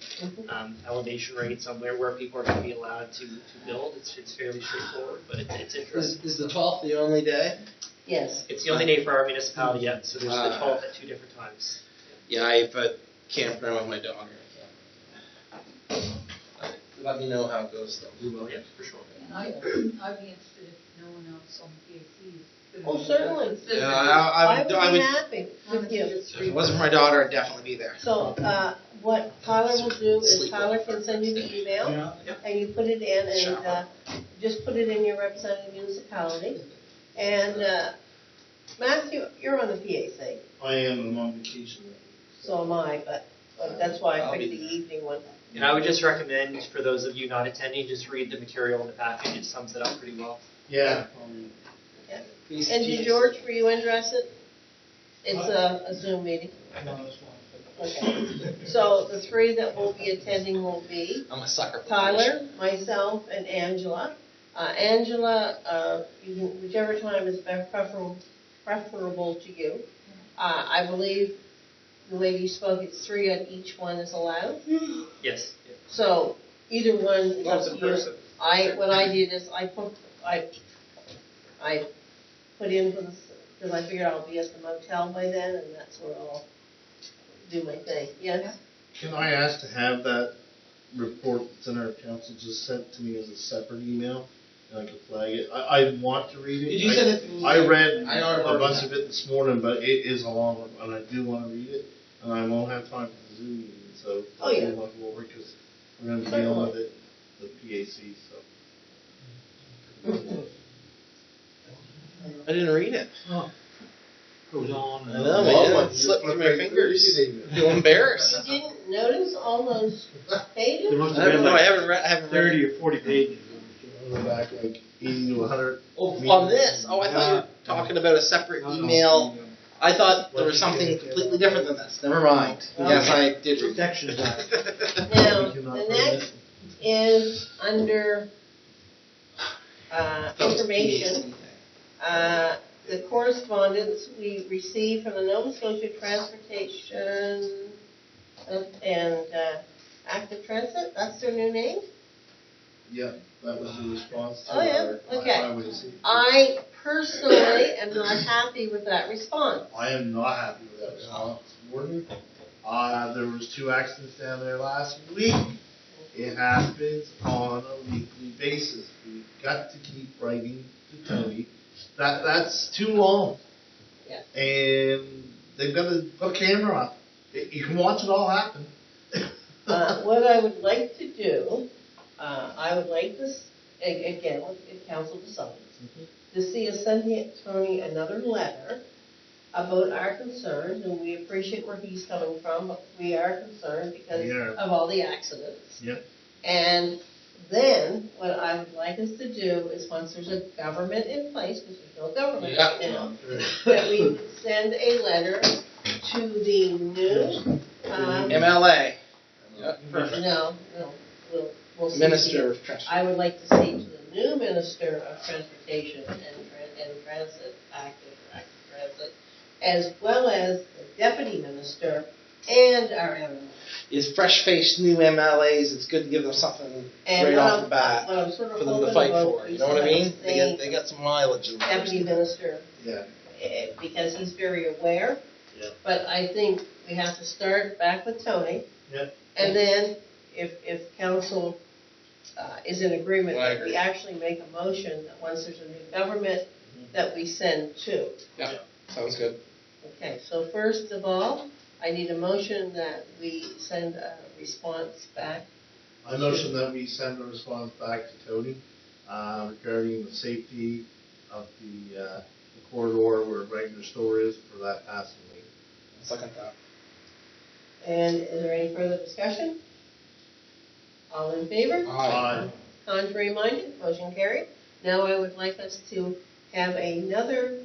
elevation rates on where people are going to be allowed to build. It's fairly straightforward, but it's interesting. Is the 12th the only day? Yes. It's the only day for our municipality yet, so there's the 12th at 2 different times. Yeah, I put campground with my daughter. Let me know how it goes though. We will, yeah, for sure. And I'd be interested if no one else on the PAC is. Oh, certainly. Yeah, I would I be would, happy with you. if it wasn't for my daughter, I'd definitely be there. So, what Tyler will do is Tyler can send you the email, and you put it in, and, just put it in your representative municipality. And, Matthew, you're on the PAC, I am, I'm on vacation. so am I, but that's why I picked the evening one. And I would just recommend, for those of you not attending, just read the material in the package. It sums it up pretty well. Yeah. And George, were you interested? It's a Zoom meeting. No, that's fine. Okay. So the 3 that will be attending will be I'm a sucker for Tyler, myself, and Angela. Angela, whichever time is preferable to you. I believe the way you spoke, it's 3 on each one is allowed. Yes. So either one is Lots up of to you. person. What I did is I put in for this, because I figured I'll be at the motel by then, and that's where I'll do my thing. Yes? Can I ask to have that report that's in our council just sent to me as a separate email? And I can flag it. I want to read it. Did you send it to me? I read I already a bunch read of it this morning, but it is a long one, and I do want to read it, and I won't have time for the Zoom meeting, so. Oh, yeah. I'll go over because we're going to be dealing with it, the PAC, so. I didn't read it. Goes on. I know, man. It slipped through my fingers. I feel embarrassed. You didn't notice all those pages? There must I have been don't know, I like haven't read 30 or 40 pages. We're back like 80 to 100. on this. Oh, I thought you were talking about a separate email. I thought there was something completely different than this. Never mind. Yes, I did read Sections on it. Now, the next is under information. The correspondence we received from the Nova Scotia Transportation and Active Transit, that's their new name? Yeah, that was the response to Oh, yeah? our Okay. highway safety. I personally am not happy with that response. I am not happy with that response. Warden, there was 2 accidents down there last week. It happens on a weekly basis. We've got to keep writing to Tony. That's too long. Yeah. And they've got to put a camera up. You can watch it all happen. What I would like to do, I would like this, again, if council decides, to see us send Tony another letter about our concerns, and we appreciate where he's coming from, but we are concerned because of all the accidents. Yep. And then, what I would like us to do is, once there's a government in place, because there's no government right now, that we send a letter to the new, MLA. Yeah, perfect. no, we'll see. Minister of Transportation. I would like to see to the new Minister of Transportation and Transit, active transit, as well as the Deputy Minister and our MLA. Is fresh-faced new MLAs, it's good to give them something And right what off the bat what I'm sort of for them hoping to fight about for, you know what I mean? is saying They got some mileage in Deputy Minister, Yeah. because he's very aware. Yeah. But I think we have to start back with Tony. Yep. And then, if council is in agreement, I that we agree. actually make a motion that once there's a new government, that we send to. Yeah, sounds good. Okay, so first of all, I need a motion that we send a response back. I motion that we send a response back to Tony regarding the safety of the corridor where regular store is for that passing lane. Second that. And is there any further discussion? All in favor? Aye. Contrary minded, motion carried. Now I would like us to have another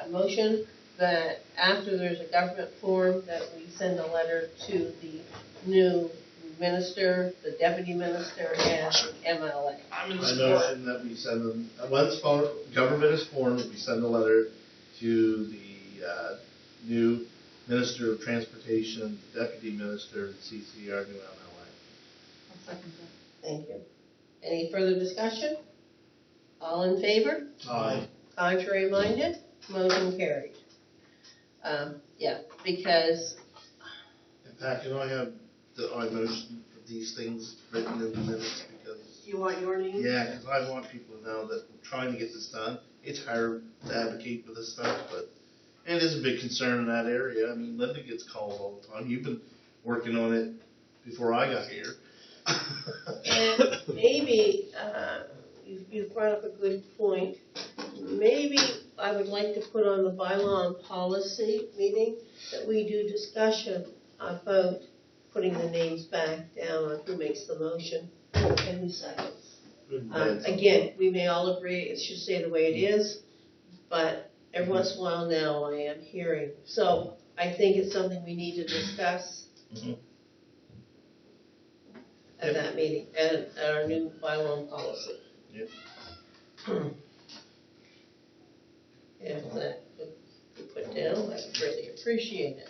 motion that after there's a government form, that we send a letter to the new minister, the deputy minister, and the MLA. I motion that we send them, once government is formed, we send a letter to the new Minister of Transportation, Deputy Minister, CC, our new MLA. I'll second that. Thank you. Any further discussion? All in favor? Aye. Contrary minded? Motion carried. Yeah, because, In fact, can I have I motion for these things written in the minutes because. you want your name? Yeah, because I want people to know that we're trying to get this done. It's hard to advocate for this stuff, but it is a big concern in that area. I mean, Linda gets called all the time. You've been working on it before I got here. And maybe, you brought up a good point. Maybe I would like to put on the bylaw and policy meeting that we do discussion about putting the names back down on who makes the motion and who seconds. Again, we may all agree it should stay the way it is, but every once in a while now I am hearing. So I think it's something we need to discuss at that meeting, at our new bylaw and policy. Yep. If that could be put down, I would greatly appreciate it.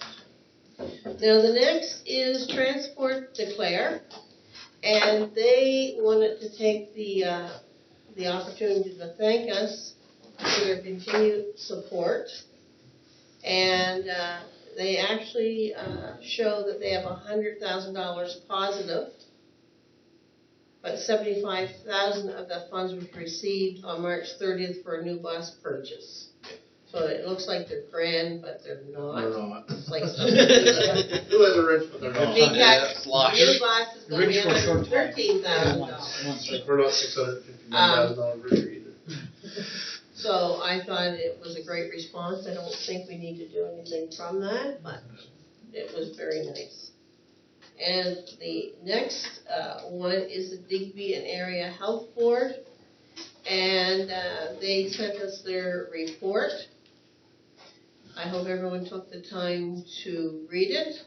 Now, the next is Transport Declare, and they wanted to take the opportunity to thank us for their continued support. And they actually show that they have $100,000 positive, but $75,000 of the funds was received on March 30th for a new bus purchase. So it looks like they're grand, but they're not. They're not. It's like Who has a rich, but they're not. Because Yeah, it's new locked. bus is going to be Rich for a short time. $113,000. We're not $651,000 rich either. So I thought it was a great response. I don't think we need to do anything from that, but it was very nice. And the next one is the Digby and Area Health Board. And they sent us their report. I hope everyone took the time to read it.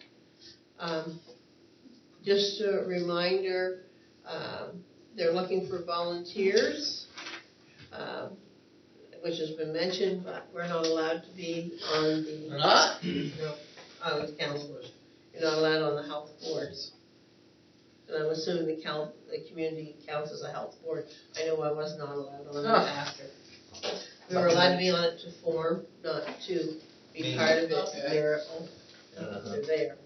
Just a reminder, they're looking for volunteers, which has been mentioned, but we're not allowed to be on the. We're not? No, the counselors. You're not allowed on the health boards. And I'm assuming the community counts as a health board. I know I was not allowed on it after. We were allowed to be on it to form, not to be part of it. Okay. They're there.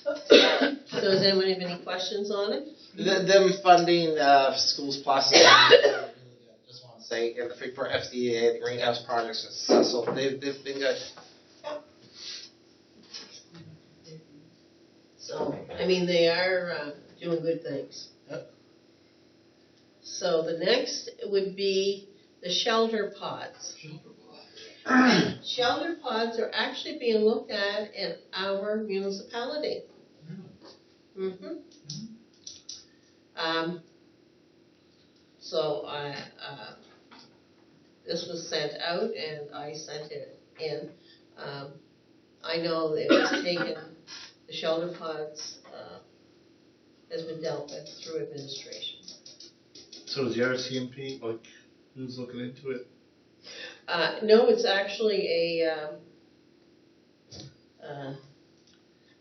So does anyone have any questions on it? Them funding schools plus. Just want to say, for FDA, the greenhouse projects are successful. They've been good. So, I mean, they are doing good things. Yep. So the next would be the shelter pods. Shelter pods are actually being looked at in our municipality. So this was sent out and I sent it in. I know it was taken, the shelter pods has been dealt with through administration. So is the RCMP, like, who's looking into it? No, it's actually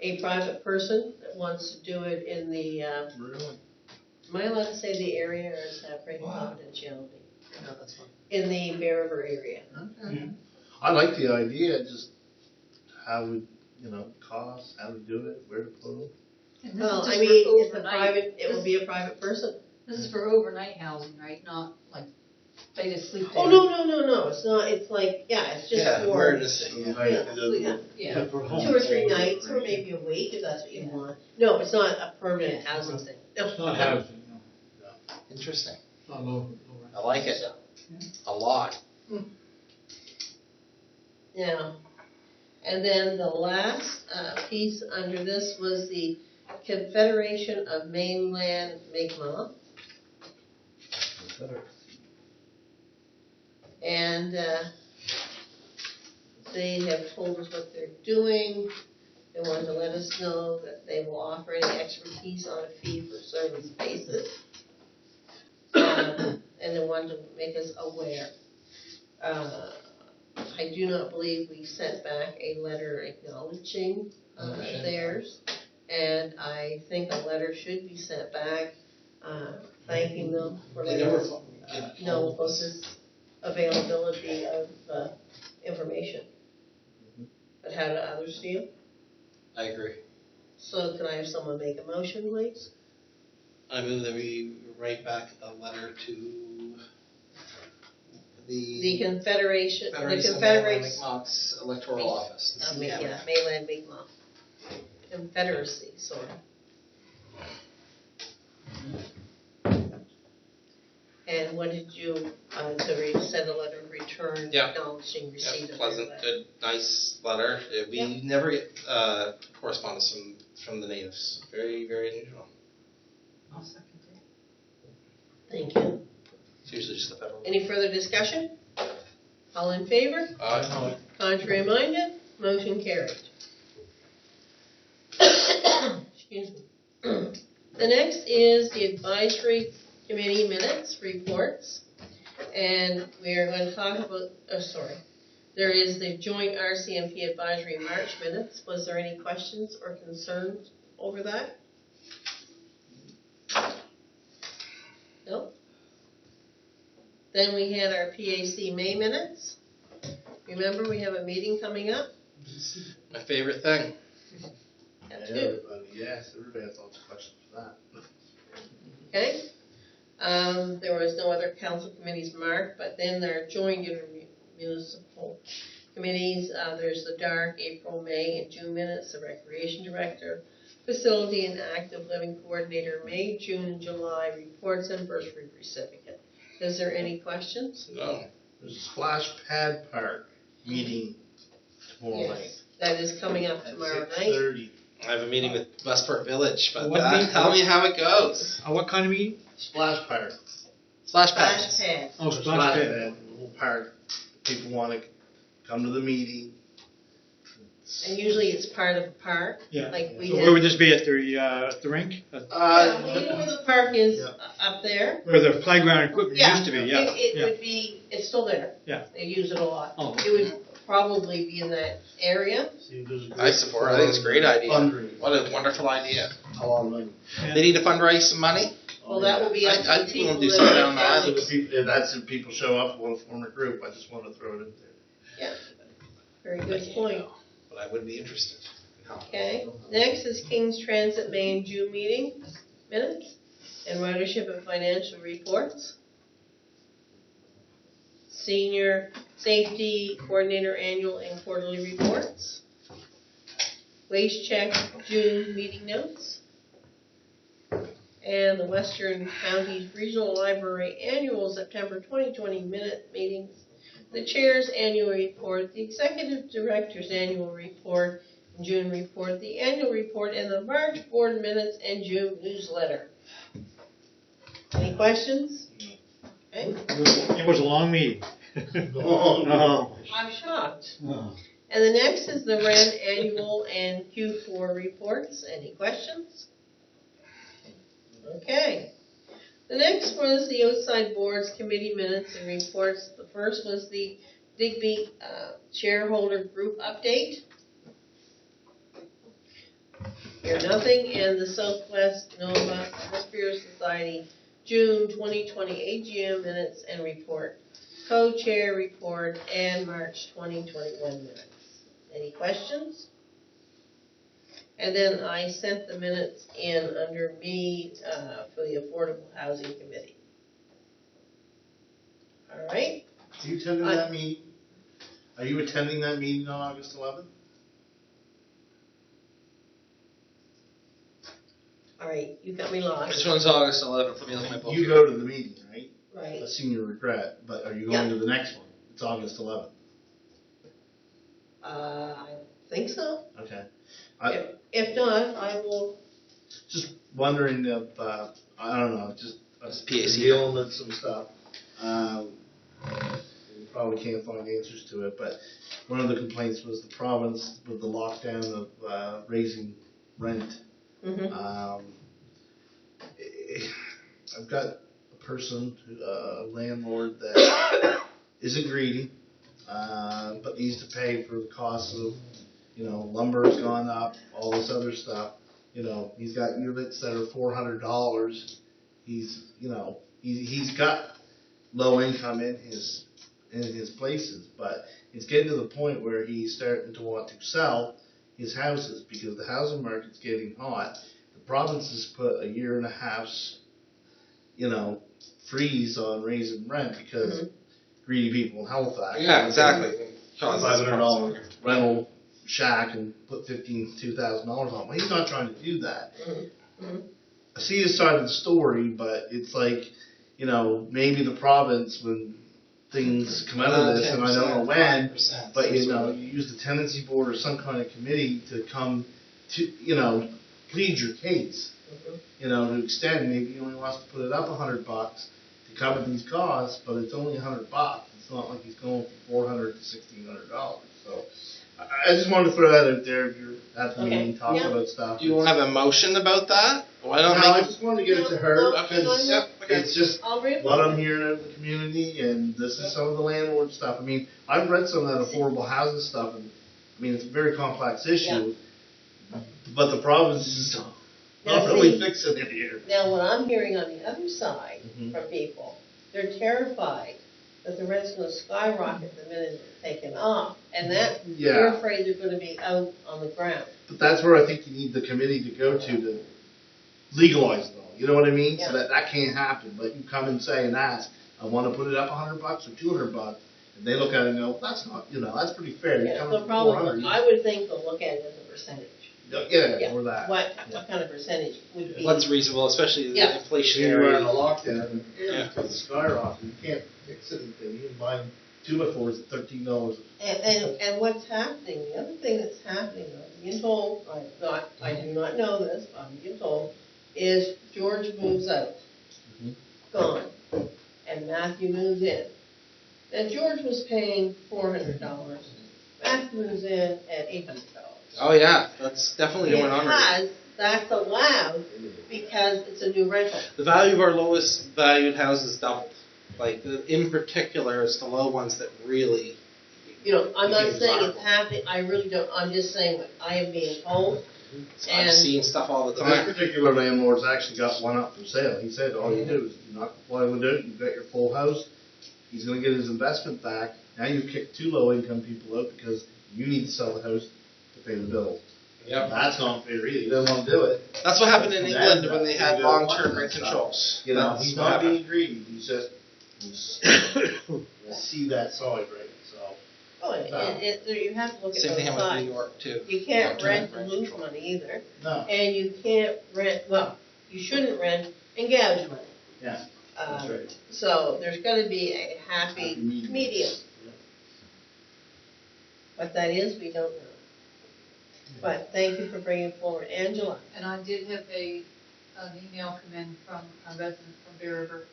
a private person that wants to do it in the, Really? am I allowed to say the area or is that breaking confidentiality? No, that's fine. In the Bear River area. Okay. I like the idea, just how we, cost, how to do it, where to put them. And this Well, is I just mean, for it's a overnight. private, it will be a private person. This is for overnight housing, right? Not like they just sleep there. Oh, no, it's not, it's like, it's just Yeah, for. we're just Yeah, For 2 home. or 3 nights, or maybe a week, if that's what you want. No, it's not a permanent housing thing. No. It's not housing, no. Interesting. It's not low. I like it a lot. Yeah. And then the last piece under this was the Confederation of Mainland Mi'kmaq. And They have told us what they're doing. They wanted to let us know that they will offer any expertise on a fee-for-service basis. And they wanted to make us aware. I do not believe we sent back a letter acknowledging theirs. And I think a letter should be sent back thanking them for They letting never us know about this availability of information. But how do others feel? I agree. So can I have someone make a motion, please? I move that we write back a letter to The Confederation, the Federation of Confederation, Mi'kmaq's electoral office. yeah, Mainland Mi'kmaq. Confederacy, sorry. And what did you, send a letter of return Yeah. acknowledging receipt of their pleasant, letter? good, nice letter. We Yeah. never get correspondence from the natives. Very, very unusual. I'll second it. Thank you. It's usually just the federal. Any further discussion? All in favor? Contrary minded? Motion carried. Excuse me. The next is the advisory committee minutes reports. And we are going to talk about, there is the joint RCMP advisory March minutes. Was there any questions or concerns over that? No? Then we had our PAC May minutes. Remember, we have a meeting coming up. My favorite thing. Everybody has lots of questions for that. Okay. There was no other council committees marked, but then there are joint municipal committees. There's the DARC, April, May, and June minutes, the Recreation Director, Facility and Active Living Coordinator, May, June, and July reports and bursary recipient. Is there any questions? No. There's a Splash Pad Park meeting tomorrow night. That is coming up tomorrow At night. 6:30. I have a meeting with Westport Village, but What meeting? tell me how it goes. What kind of meeting? Splash Park. Splash Splash pads. pad. Oh, splash pad. A little park. People want to come to the meeting. And usually it's part of a park. Yeah. Like we So have. where would this be, at the rink? Yeah, well, you know where the park is up there? Where the playground equipment used to be, yeah. It Yeah. would be, it's still there. Yeah. They use it a lot. Oh. It would probably be in that area. I support. I think it's a great idea. Fundraising. What a wonderful idea. A lot of money. They need to fundraise some money. Well, that will be up to I'd the be willing people to do that something are down the attending. island. If that's if people show up and want to form a group. I just want to throw it in there. Very good point. But I would be interested. Okay. Next is King's Transit May and June meeting minutes and ridership and financial reports. Senior Safety Coordinator annual and quarterly reports. Waste check June meeting notes. And the Western Counties Regional Library annual September 2020 minute meetings. The Chair's annual report, the Executive Director's annual report, June report, the annual report, and the March board minutes and June newsletter. Any questions? Okay. It was a long meeting. Oh. I'm shocked. Oh. And the next is the REN annual and Q4 reports. Any questions? Okay. The next was the outside boards committee minutes and reports. The first was the Digby shareholder group update. Hear nothing. And the Southwest Nova Hemisphere Society June 2020 AGM minutes and report. Co-chair report and March 2021 minutes. Any questions? And then I sent the minutes in under me for the Affordable Housing Committee. All right. Are you attending that meeting? Are you attending that meeting on August 11th? All right. You got me lost. Which one's August 11th? Let me look at my book. You go to the meeting, right? Right. A senior regret, but are you going to the next one? It's August 11th. I think so. Okay. If not, I will. Just wondering if, I don't know, just PAC. dealing with some stuff. probably can't find answers to it, but one of the complaints was the province with the lockdown of raising rent. Mhm. I've got a person, a landlord that isn't greedy, but needs to pay for the cost of, lumber's gone up, all this other stuff. He's got units that are $400. He's got low income in his places, but it's getting to the point where he's starting to want to sell his houses because the housing market's getting hot. The province has put a year and a half's, freeze on raising rent because greedy people in Halifax. Yeah, exactly. $500 rental shack and put $2,000 on. Well, he's not trying to do that. I see his side of the story, but it's like, maybe the province, when things come out of this, and I don't know when, but you use the tenancy board or some kind of committee to come to, plead your case, to extend. Maybe he only wants to put it up $100 to cover these costs, but it's only $100. It's not like he's going from $400 to $1,600. So I just wanted to throw that out there. If you're at the meeting talking about stuff. Do you want to have a motion about that? Why don't I just wanted to get it to her. No, It's just I'll read what I'm hearing out of the community, and this is some of the landlord stuff. I mean, I've read some of that affordable housing stuff, and it's a very complex issue. But the province is not really fixing it here. Now, what I'm hearing on the other side from people, they're terrified that the rent's going to skyrocket the minute it's taken off, and that they're afraid they're going to be out on the ground. But that's where I think you need the committee to go to legalize it all. You know what I mean? So that can't happen. But you come and say and ask, I want to put it up $100 or $200, and they look at it and go, that's not, that's pretty fair. The problem, I would think they'll look at it as a percentage. Or that. What kind of percentage would be? What's reasonable, especially the inflationary. You're in a lockdown, it's skyrocket. You can't fix anything. You can buy 2x4s at $13. And what's happening? The other thing that's happening, I'm being told, I do not know this, but I'm being told, is George moves out, gone, and Matthew moves in. Now George was paying $400. Matthew moves in at $800. Oh yeah, that's definitely going on. Because that's allowed because it's a new rental. The value of our lowest valued houses doubled. Like in particular, it's the low ones that really. I'm not saying it's happening. I really don't. I'm just saying what I am being told. I've seen stuff all the This time. particular landlord's actually got one up for sale. He said all you do is you knock the plywood out, you've got your full house. He's going to get his investment back. Now you've kicked 2 low-income people out because you need to sell the house to pay the bills. Yep. That's not fair either. He doesn't want to do it. That's what happened in England when they had long-term rent controls. He's not being greedy. He's just see that side, right? So. You have to look at Same thing both happened sides. in New York too. You can't Long-term rent and rent lose control. money either. No. And you can't rent, you shouldn't rent and gouge money. Yeah. That's right. So there's got to be a happy medium. Yeah. What that is, we don't know. But thank you for bringing forward, Angela. And I did have an email come in from a resident from Bear River,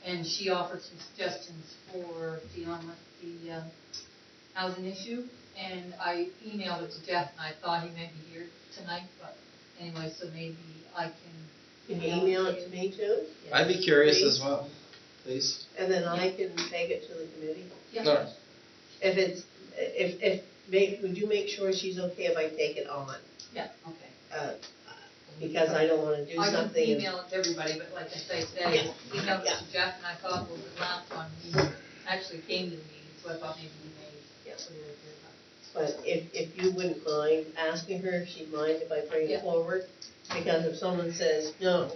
and she offered some suggestions for dealing with the housing issue. And I emailed it to Jeff, and I thought he may be here tonight, but anyway, so maybe I can. Can you email it to me too? I'd be curious Please. as well, please. And then I can take it to the committee. Yeah. No. Would you make sure she's okay if I take it on? Yeah, okay. Because I don't want to do I something. can email it to everybody, but like I say today, emailed it to Jeff, and I thought, well, the last one, he actually came to the meeting, so I thought maybe he may. But if you wouldn't mind asking her if she'd mind if I bring it forward, because if someone says no,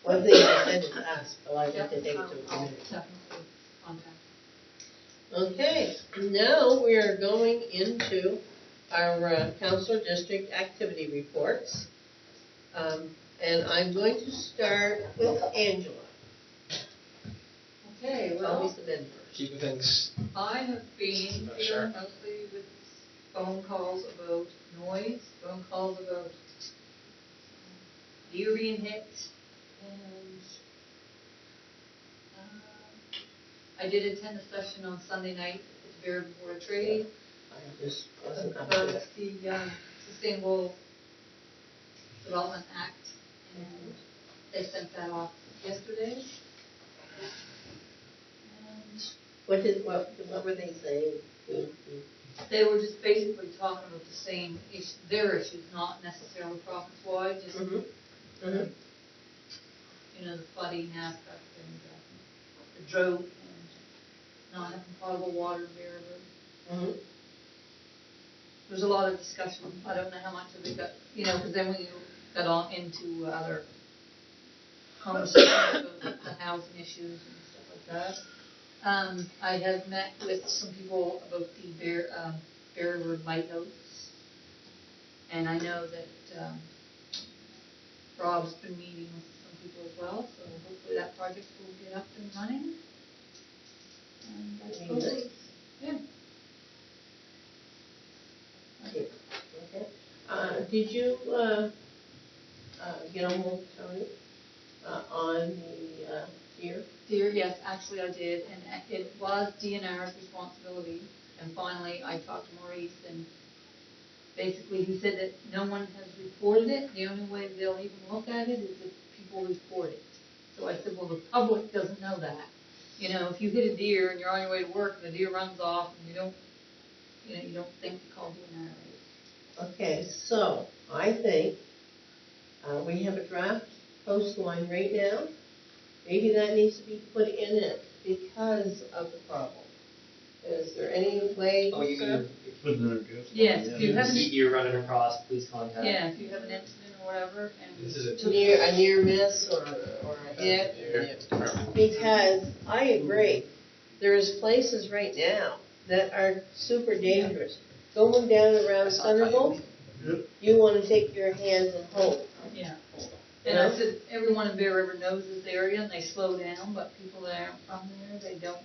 one thing I said is ask, but I want to take it to the committee. Definitely contact. Okay, now we are going into our council district activity reports. And I'm going to start with Angela. Okay, Tell me well, some info. Keeping things. I have been Sure. dealing mostly with phone calls about noise, phone calls about deer being hit, and I did attend a session on Sunday night at the Bear Board of Trade I just wasn't up to about it. the Sustainable Development Act, and they sent that off yesterday. And What were they saying? they were just basically talking about the same issue, their issues, not necessarily profits-wise, just, Mm-hmm. you know, the flooding aspect and the drought and not having potable water there. Mm-hmm. There's a lot of discussion. I don't know how much of it got, you know, because then we got on into other conversations about the housing issues and stuff like that. I have met with some people about the Bear River Lighthouse, and I know that Rob's been meeting with some people as well, so hopefully that project will get up and running. And I suppose, Nice. yeah. Okay. Did you get a hold of Tony on the deer? Dear, yes, actually I did, and it was DNR's responsibility. And finally, I talked to Maurice, and basically he said that no one has reported it. The only way they'll even look at it is if people report it. So I said, well, the public doesn't know that. You know, if you hit a deer and you're on your way to work and the deer runs off and you don't think to call DNR, right? Okay, so I think we have a draft coastline right now. Maybe that needs to be put in it because of the problem. Is there any way? Oh, you mean Yes, if you have an, you're running across, please contact. yeah, if you have an incident or whatever, and This is a near miss or a hit? Because I agree, there's places right now that are super dangerous. Going down around Thunderbolt, you want to take your hands and hold. yeah. And I said, everyone in Bear River knows this area, and they slow down, but people that aren't from there, they don't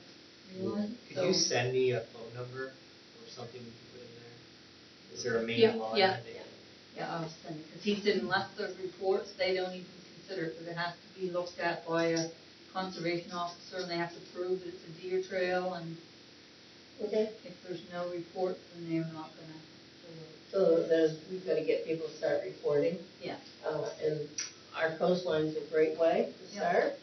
realize it. Could you send me a phone number or something we can put in there? Is there a main Yeah, line? yeah. Yeah, I was saying, because he said unless there's reports, they don't even consider it, because it has to be looked at by a conservation officer, and they have to prove that it's a deer trail, and Okay. if there's no reports, then they're not gonna do it. So we've got to get people to start reporting. Yeah. And our coastline's a great way to start.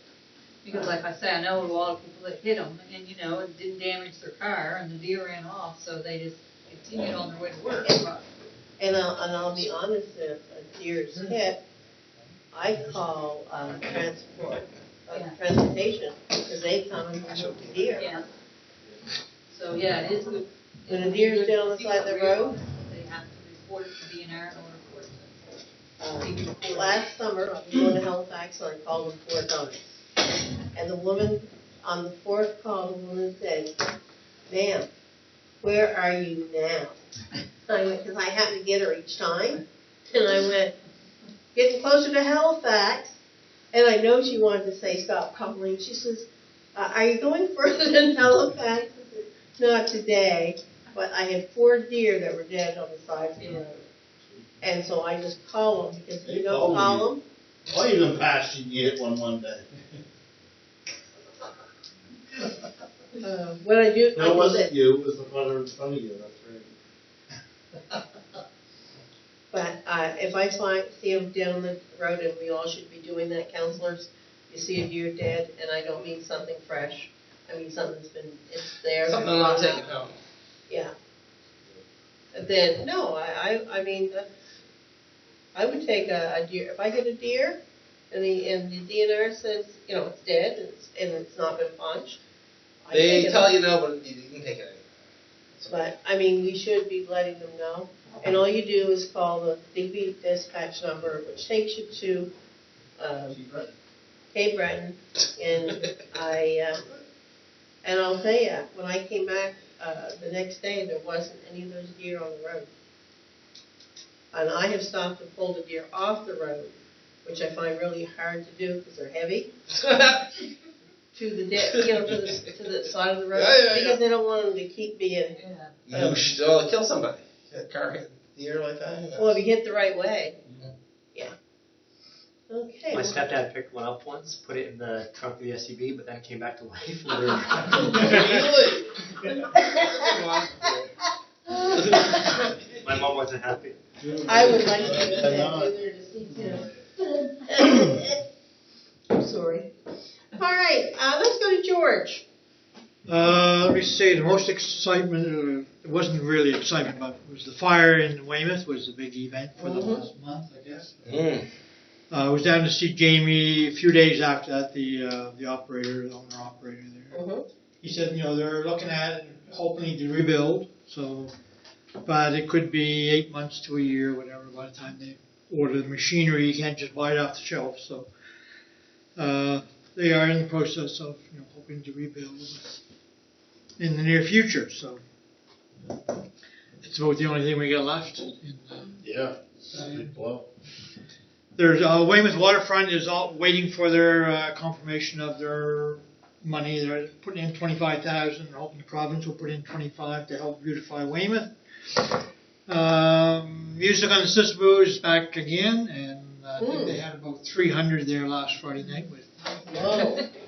Because like I say, I know a lot of people that hit them, and you know, it didn't damage their car, and the deer ran off, so they just continued on their way to work. And I'll be honest, if a deer's hit, I call transportation, because they come and remove the deer. Yeah. So, yeah, it is good. When a deer's down on the side of the road. They have to report it to DNR in order for it. Last summer, I was going to Halifax, and I called them 4 times. And the woman, on the 4th call, the woman said, "Ma'am, where are you now?" I went, because I happened to get her each time. And I went, getting closer to Halifax. And I know she wanted to say, stop calling. She says, are you going further than Halifax? I said, not today. But I had 4 deer that were dead on the side of the road. And so I just call them, because if you don't call them. Or even past you hit one day. What I do. No, it wasn't you, it was the brother in front of you, that's right. But if I see them down the road, and we all should be doing that, counselors, you see a deer dead, and I don't mean something fresh, I mean something it's there. Something not taken home. Yeah. Then, no, I mean, I would take a deer, if I get a deer, and the DNR says, you know, it's dead, and it's not been punched. They tell you no, but you can take it anyway. But, I mean, we should be letting them know. And all you do is call the Digby dispatch number, which takes you to Cape Breton. And I'll tell you, when I came back the next day, there wasn't any of those deer on the road. And I have stopped and pulled a deer off the road, which I find really hard to do because they're heavy. To the side of the road, because they don't want them to keep being. You still kill somebody. A car hit deer like that. Well, if you hit the right way. Yeah. Okay. My stepdad picked one up once, put it in the trunk of the SUV, but then it came back to life when we were driving. My mom wasn't happy. I would like to get that in there to see too. I'm sorry. All right, let's go to George. Let me say, the most excitement, it wasn't really excitement, but it was the fire in Weymouth was the big event for the last month, I guess. I was down to see Jamie a few days after that, the owner-operator there. He said, they're looking at it and hoping to rebuild, but it could be 8 months to a year, whatever, by the time they order the machinery. You can't just buy it off the shelf, so they are in the process of hoping to rebuild in the near future. So it's about the only thing we got left. Yeah, big blow. There's Weymouth Waterfront is all waiting for their confirmation of their money. They're putting in $25,000. They're hoping the province will put in $25,000 to help beautify Weymouth. Music on the Sister is back again, and I think they had about 300 there last Friday night with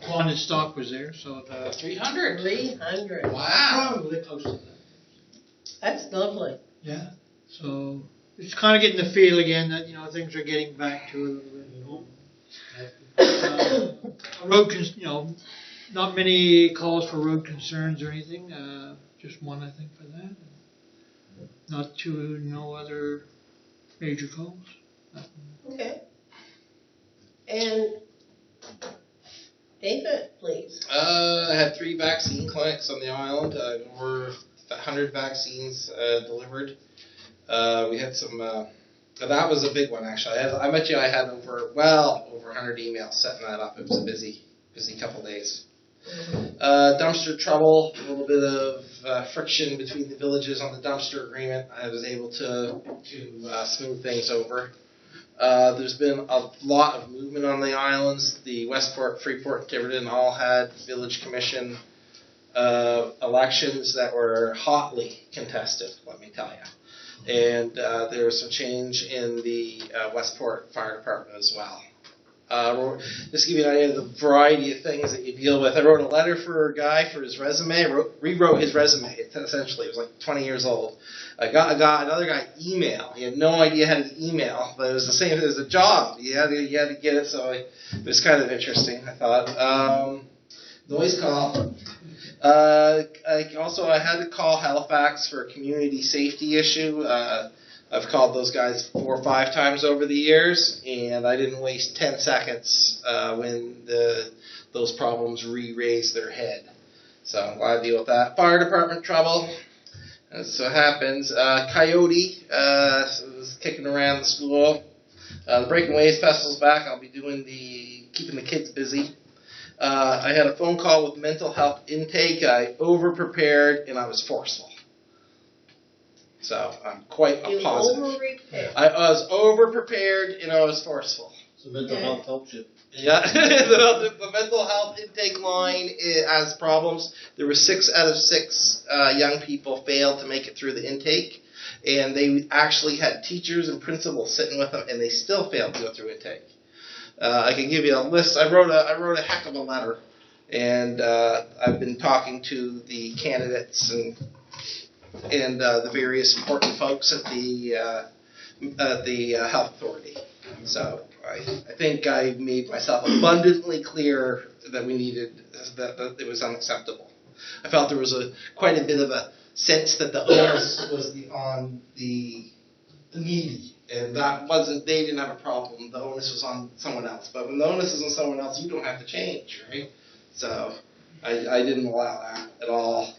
Wanted Stock was there, so 300. 300. Wow. Probably close to that. That's lovely. Yeah. So it's kind of getting the feel again that things are getting back to a little bit normal. Not many calls for road concerns or anything. Just one, I think, for that. No other major calls. Okay. And David, please. I had 3 vaccine clinics on the island. Over 100 vaccines delivered. We had some. That was a big one, actually. I bet you I had over 100 emails setting that up. It was a busy couple days. Dumpster trouble, a little bit of friction between the villages on the dumpster agreement. I was able to smooth things over. There's been a lot of movement on the islands. The Westport, Freeport, and Tiverton all had village commission elections that were hotly contested, let me tell you. And there was some change in the Westport Fire Department as well. Just to give you an idea of the variety of things that you deal with. I wrote a letter for a guy for his resume. Rewrote his resume. Essentially, it was like 20 years old. I got another guy email. He had no idea how to email, but it was the same as a job. You had to get it. So it was kind of interesting, I thought. Noise call. I had to call Halifax for a community safety issue. I've called those guys 4 or 5 times over the years, and I didn't waste 10 seconds when those problems re-raised their head. So I'm glad to deal with that. Fire department trouble. As so happens. Coyote was kicking around the school. The Breaking Waves Festival's back. I'll be doing keeping the kids busy. I had a phone call with mental health intake. I over-prepared, and I was forceful. So I'm quite a positive. I was over-prepared, and I was forceful. So mental health helps you. Yeah, the mental health intake line has problems. There were 6 out of 6 young people failed to make it through the intake, and they actually had teachers and principals sitting with them, and they still failed to go through intake. I can give you a list. I wrote a heck of a letter, and I've been talking to the candidates and the various important folks at the health authority. So I think I made myself abundantly clear that that it was unacceptable. I felt there was quite a bit of a sense that the onus was on the needy, and they didn't have a problem. The onus was on someone else. But when the onus is on someone else, you don't have to change, right? So I didn't allow that at all.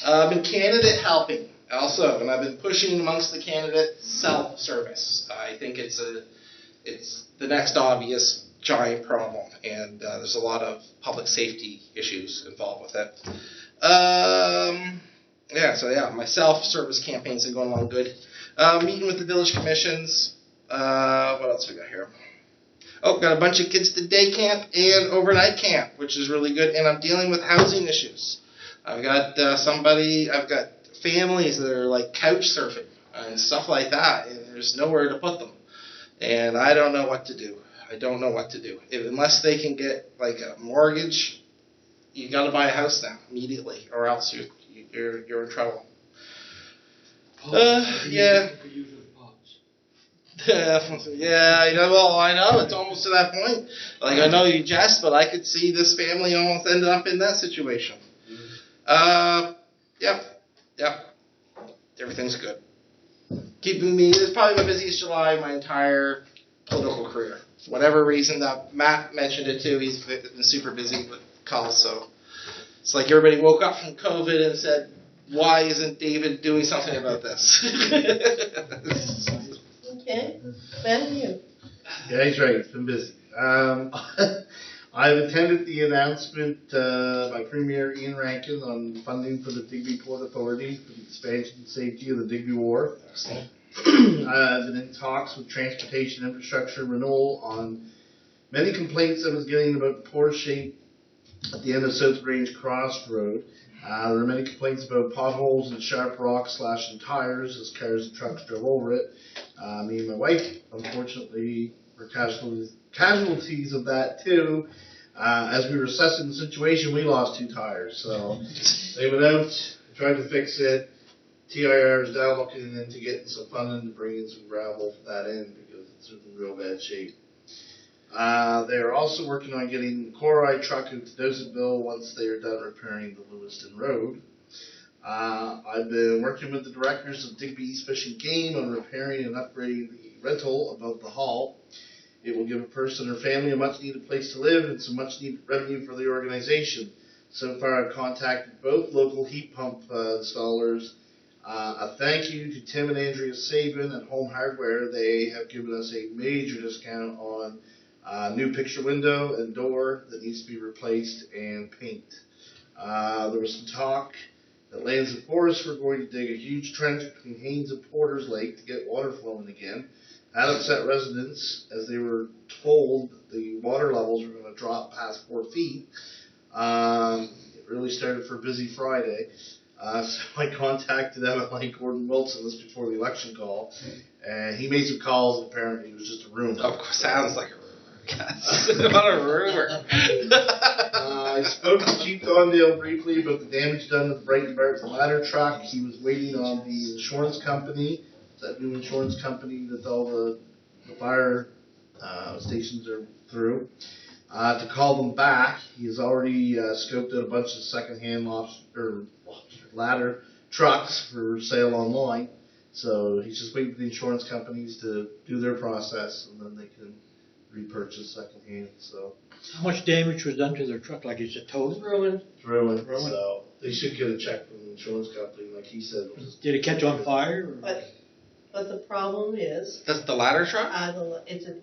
I've been candidate helping also, and I've been pushing amongst the candidate self-service. I think it's the next obvious giant problem, and there's a lot of public safety issues involved with it. My self-service campaigns are going along good. Meeting with the village commissions. What else we got here? Got a bunch of kids to day camp and overnight camp, which is really good, and I'm dealing with housing issues. I've got families that are like couch surfing and stuff like that, and there's nowhere to put them. And I don't know what to do. I don't know what to do. Unless they can get like a mortgage, you got to buy a house now immediately, or else you're in trouble. Yeah. Yeah, you know. Well, I know it's almost to that point. Like I know you jest, but I could see this family almost ended up in that situation. Yep. Everything's good. Keeping me. It's probably my busiest July of my entire political career. Whatever reason that Matt mentioned it too. He's been super busy with calls, so it's like everybody woke up from COVID and said, "Why isn't David doing something about this?" Okay, Ben, you. Yeah, he's right. It's been busy. I've attended the announcement by Premier Ian Rankin on funding for the Digby Port Authority for the expansion and safety of the Digby Wharf. I've been in talks with Transportation Infrastructure Renewal on many complaints I was getting about the poor shape at the end of South Range Crossroad. There were many complaints about potholes and sharp rocks slashing tires as cars and trucks drove over it. Me and my wife, unfortunately, were casualties of that too. As we were assessing the situation, we lost 2 tires. So they went out, tried to fix it. TIR is now looking into getting some funding to bring in some gravel for that end because it's in real bad shape. They're also working on getting the chloride truck into Doseville once they are done repairing the Lewiston Road. I've been working with the directors of Digby East Fish and Game on repairing and upgrading the rental above the hall. It will give a person or family a much-needed place to live and some much-needed revenue for the organization. So far, I've contacted both local heat pump installers. A thank you to Tim and Andrea Sabin at Home Hardware. They have given us a major discount on new picture window and door that needs to be replaced and paint. There was some talk that Lands and Forests were going to dig a huge trench between Haynes and Porter's Lake to get water flowing again. That upset residents as they were told the water levels were going to drop past 4 feet. It really started for a busy Friday. So I contacted MLA Gordon Wilson this before the election call, and he made some calls, and apparently it was just a rumor. Of course, sounds like a rumor. Not a rumor. I spoke to Chief Dondale briefly about the damage done with the Brighton Barton ladder truck. He was waiting on the insurance company, that new insurance company that all the fire stations are through, to call them back. He has already scoped out a bunch of second-hand ladder trucks for sale online. So he's just waiting for the insurance companies to do their process, and then they can repurchase second-hand. So How much damage was done to their truck? Like it's a total? Ruined. it's ruined. So they should get a check from the insurance company, like he said. Did it catch on fire? Or? But the problem is, That's the ladder truck? it's a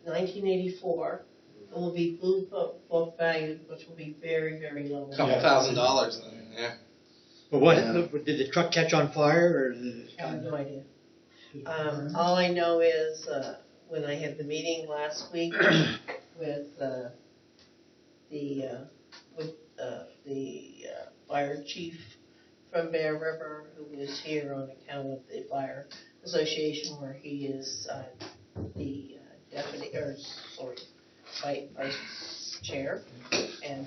1984. It will be blue book valued, which will be very, very low. $2,000 then, yeah. But what? Did the truck catch on fire? Or did it... I have no idea. All I know is when I had the meeting last week with the fire chief from Bear River, who is here on account of the fire association, where he is the deputy, vice chair, and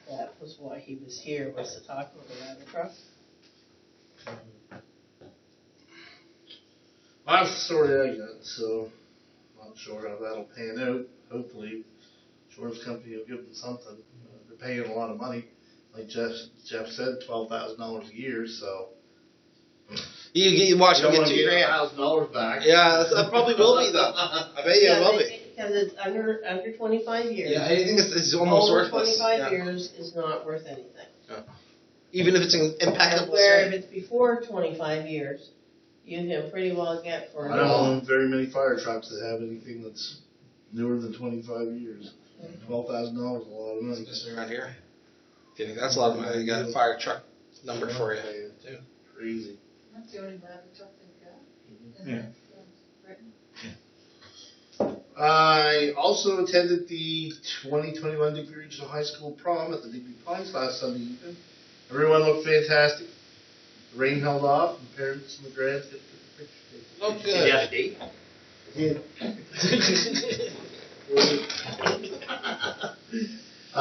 that was why he was here, was to talk about the ladder truck. That's the story I got, so not sure how that'll pan out. Hopefully, insurance company will give them something. They're paying a lot of money, like Jeff said, $12,000 a year. So You watch you him don't get want to get $2,000. $1,000 back. Yeah, that probably will be though. I bet you it will be. Because it's under 25 years. Yeah, I think it's almost Over worthless. 25 years is not worth anything. Yeah. Even if it's an impeccable Where if state. it's before 25 years, you can pretty well get for I don't own very many fire trucks that have anything that's newer than 25 years. $12,000 is a lot of money. Just around here. You think that's a lot of money? You got a fire truck number for you too. Crazy. That's the only ladder truck they've got. Yeah. I also attended the 2021 Digby Regional High School prom at the Digby Pines last Sunday evening. Everyone looked fantastic. The rain held off, and parents and the grads get the picture taken. Oh, Did you have a date? Yeah.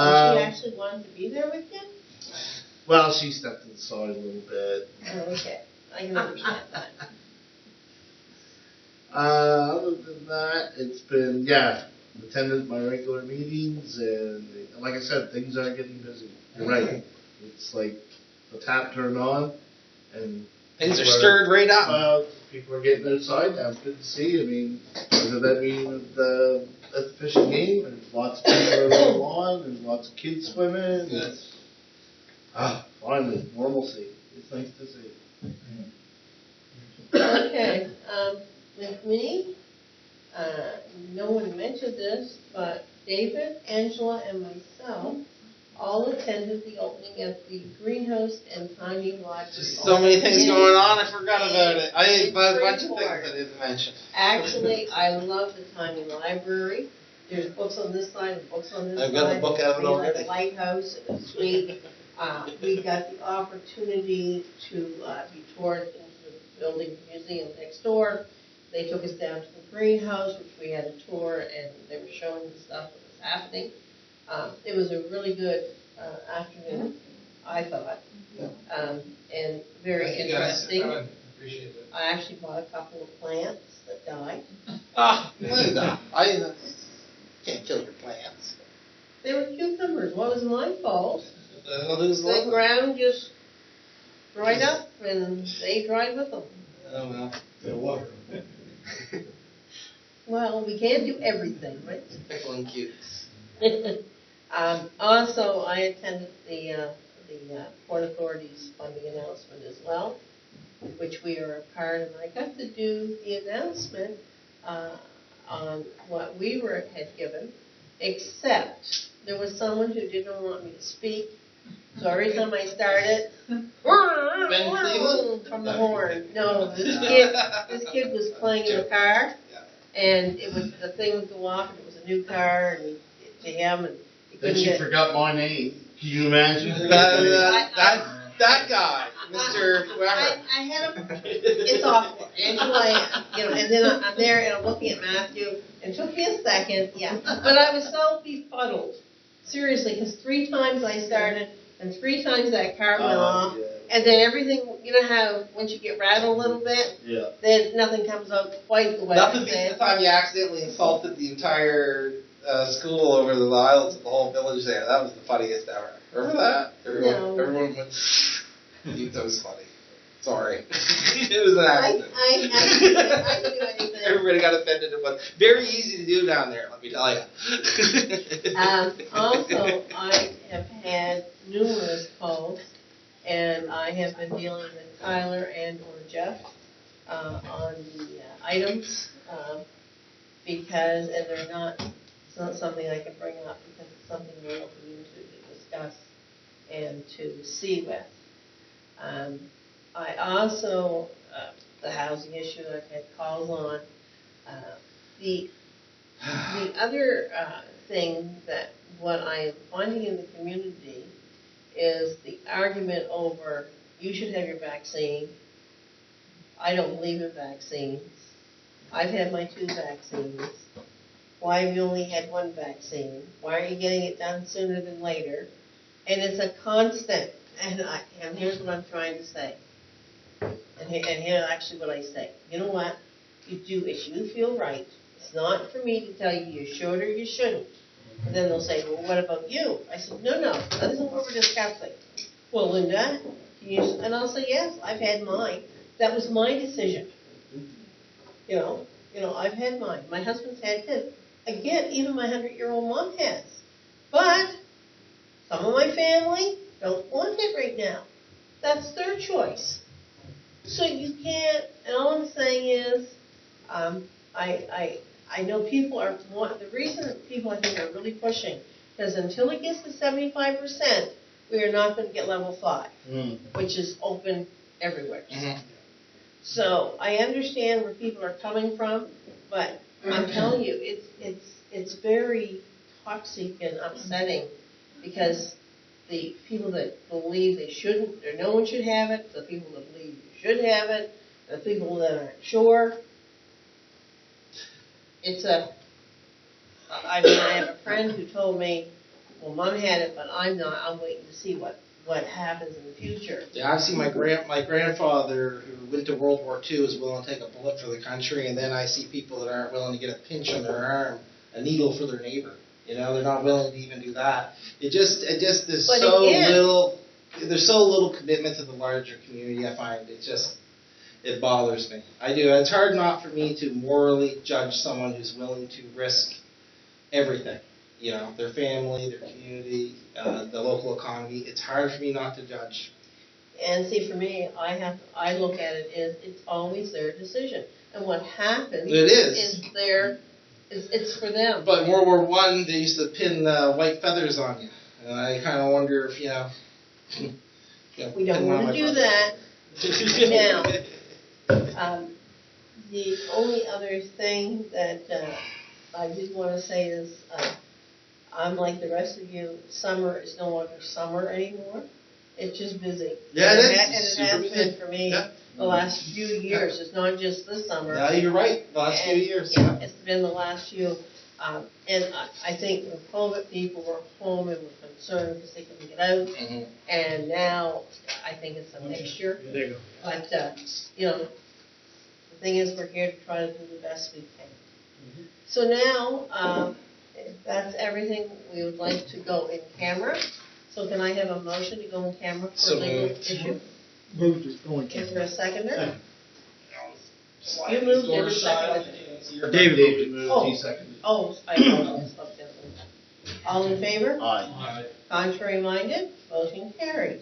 she actually wanted to be there with you? Well, she stepped inside a little bit. Oh, okay. I can understand that. Other than that, it's been, attended my regular meetings, and like I said, things are getting busy. You're right. It's like the tap turned on, and Things are stirred right up. People are getting outside now. It's good to see. I mean, whether that mean at the fishing game, there's lots of people around the lawn, there's lots of kids swimming. It's, finally, normalcy. It's nice to see. Okay, with me, no one mentioned this, but David, Angela, and myself all attended the opening of the greenhouse and tiny library. Just so many things going on, I forgot about it. I had a bunch of things I didn't mention. Actually, I love the tiny library. There's books on this side and books on this side. I've got the book out We had already. a lighthouse, it was sweet. We got the opportunity to be toured into the building museum next door. They took us down to the greenhouse, which we had a tour, and they were showing the stuff that was happening. It was a really good afternoon, I thought, and very interesting. Appreciate it. I actually bought a couple of plants that died. Linda, I can't kill your plants. They were cucumbers. What was my fault? The Oh, ground just dried up, and they dried with them. well. The water. Well, we can't do everything, right? Pickling cutes. Also, I attended the Port Authority's funding announcement as well, which we are a part of. I got to do the announcement on what we had given, except there was someone who didn't want me to speak. So every time I started, from the horn. No, this kid was playing in the car, and it was the thing would go off, and it was a new car, and to him, and he Then couldn't she get. forgot my name. Can you imagine? That guy, Mr. Whoever. I had him. It's awful. Angela, and then I'm there and I'm looking at Matthew. It took me a second, but I was so befuddled, seriously, because 3 times I started and 3 times that car went off, and then everything. You know how once you get rattled a little bit, then nothing comes out quite the way. Nothing beats the time you accidentally insulted the entire school over the aisles of the whole village there. That was the funniest ever. Remember that? Everyone went, that was funny. Sorry. It was an accident. I can do anything. Everybody got offended. It was very easy to do down there, let me tell you. Also, I have had numerous calls, and I have been dealing with Tyler and or Jeff on the items because, and it's not something I can bring up because it's something we're looking into to discuss and to see with. I also, the housing issue I've had calls on. The other thing that what I am finding in the community is the argument over you should have your vaccine. I don't believe in vaccines. I've had my 2 vaccines. Why have you only had 1 vaccine? Why are you getting it done sooner than later? And it's a constant. And here's what I'm trying to say. And here's actually what I say. You know what? You do as you feel right. It's not for me to tell you you should or you shouldn't. And then they'll say, well, what about you? I said, no, that isn't what we're discussing. Well, Linda, and I'll say, yes, I've had mine. That was my decision. You know, I've had mine. My husband's had his. Again, even my 100-year-old mom has. But some of my family don't want it right now. That's their choice. So you can't, and all I'm saying is, I know people are, the reason that people I think are really pushing, because until it gets to 75%, we are not going to get level 5, which is open everywhere. Mm-hmm. So I understand where people are coming from, but I'm telling you, it's very toxic and upsetting because the people that believe they shouldn't, or no one should have it, the people that believe you should have it, the people that aren't sure. I have a friend who told me well, Mom had it, but I'm not, I'm waiting to see what happens in the future. Yeah, I've seen my grandfather who went to World War II is willing to take a bullet for the country, and then I see people that aren't willing to get a pinch on their arm, a needle for their neighbor. You know, they're not willing to even do that. It just there's But so again- little. There's so little commitment to the larger community. I find it bothers me. I do. It's hard not for me to morally judge someone who's willing to risk everything. You know, their family, their community, the local economy. It's hard for me not to judge. And see, for me, I look at it as it's always their decision. And what happens It is. it's for them. But in World War I, they used to pin white feathers on you, and I kind of wonder if We don't want to do that. Now, the only other thing that I did want to say is, I'm like the rest of you, summer is no longer summer anymore. It's just busy. Yeah, it is. And it Super has busy. been for me Yeah. the last few years. It's not just this summer. No, you're right. The last few And, years. Yeah, it's been the last few. And I think when COVID, people were home and were concerned because they couldn't get out. Mhm. And now, I think it's a mixture. There you go. But, the thing is, we're here to try to do the best we can. So now, if that's everything, we would like to go in camera. So can I have a motion to go in camera for So legal moved. issue? Moved to go in Is camera. there a seconder? You moved it or seconded it? David moved. moved, he seconded. Oh, I apologize. All in favor? Aye. Contrary minded? Motion carried.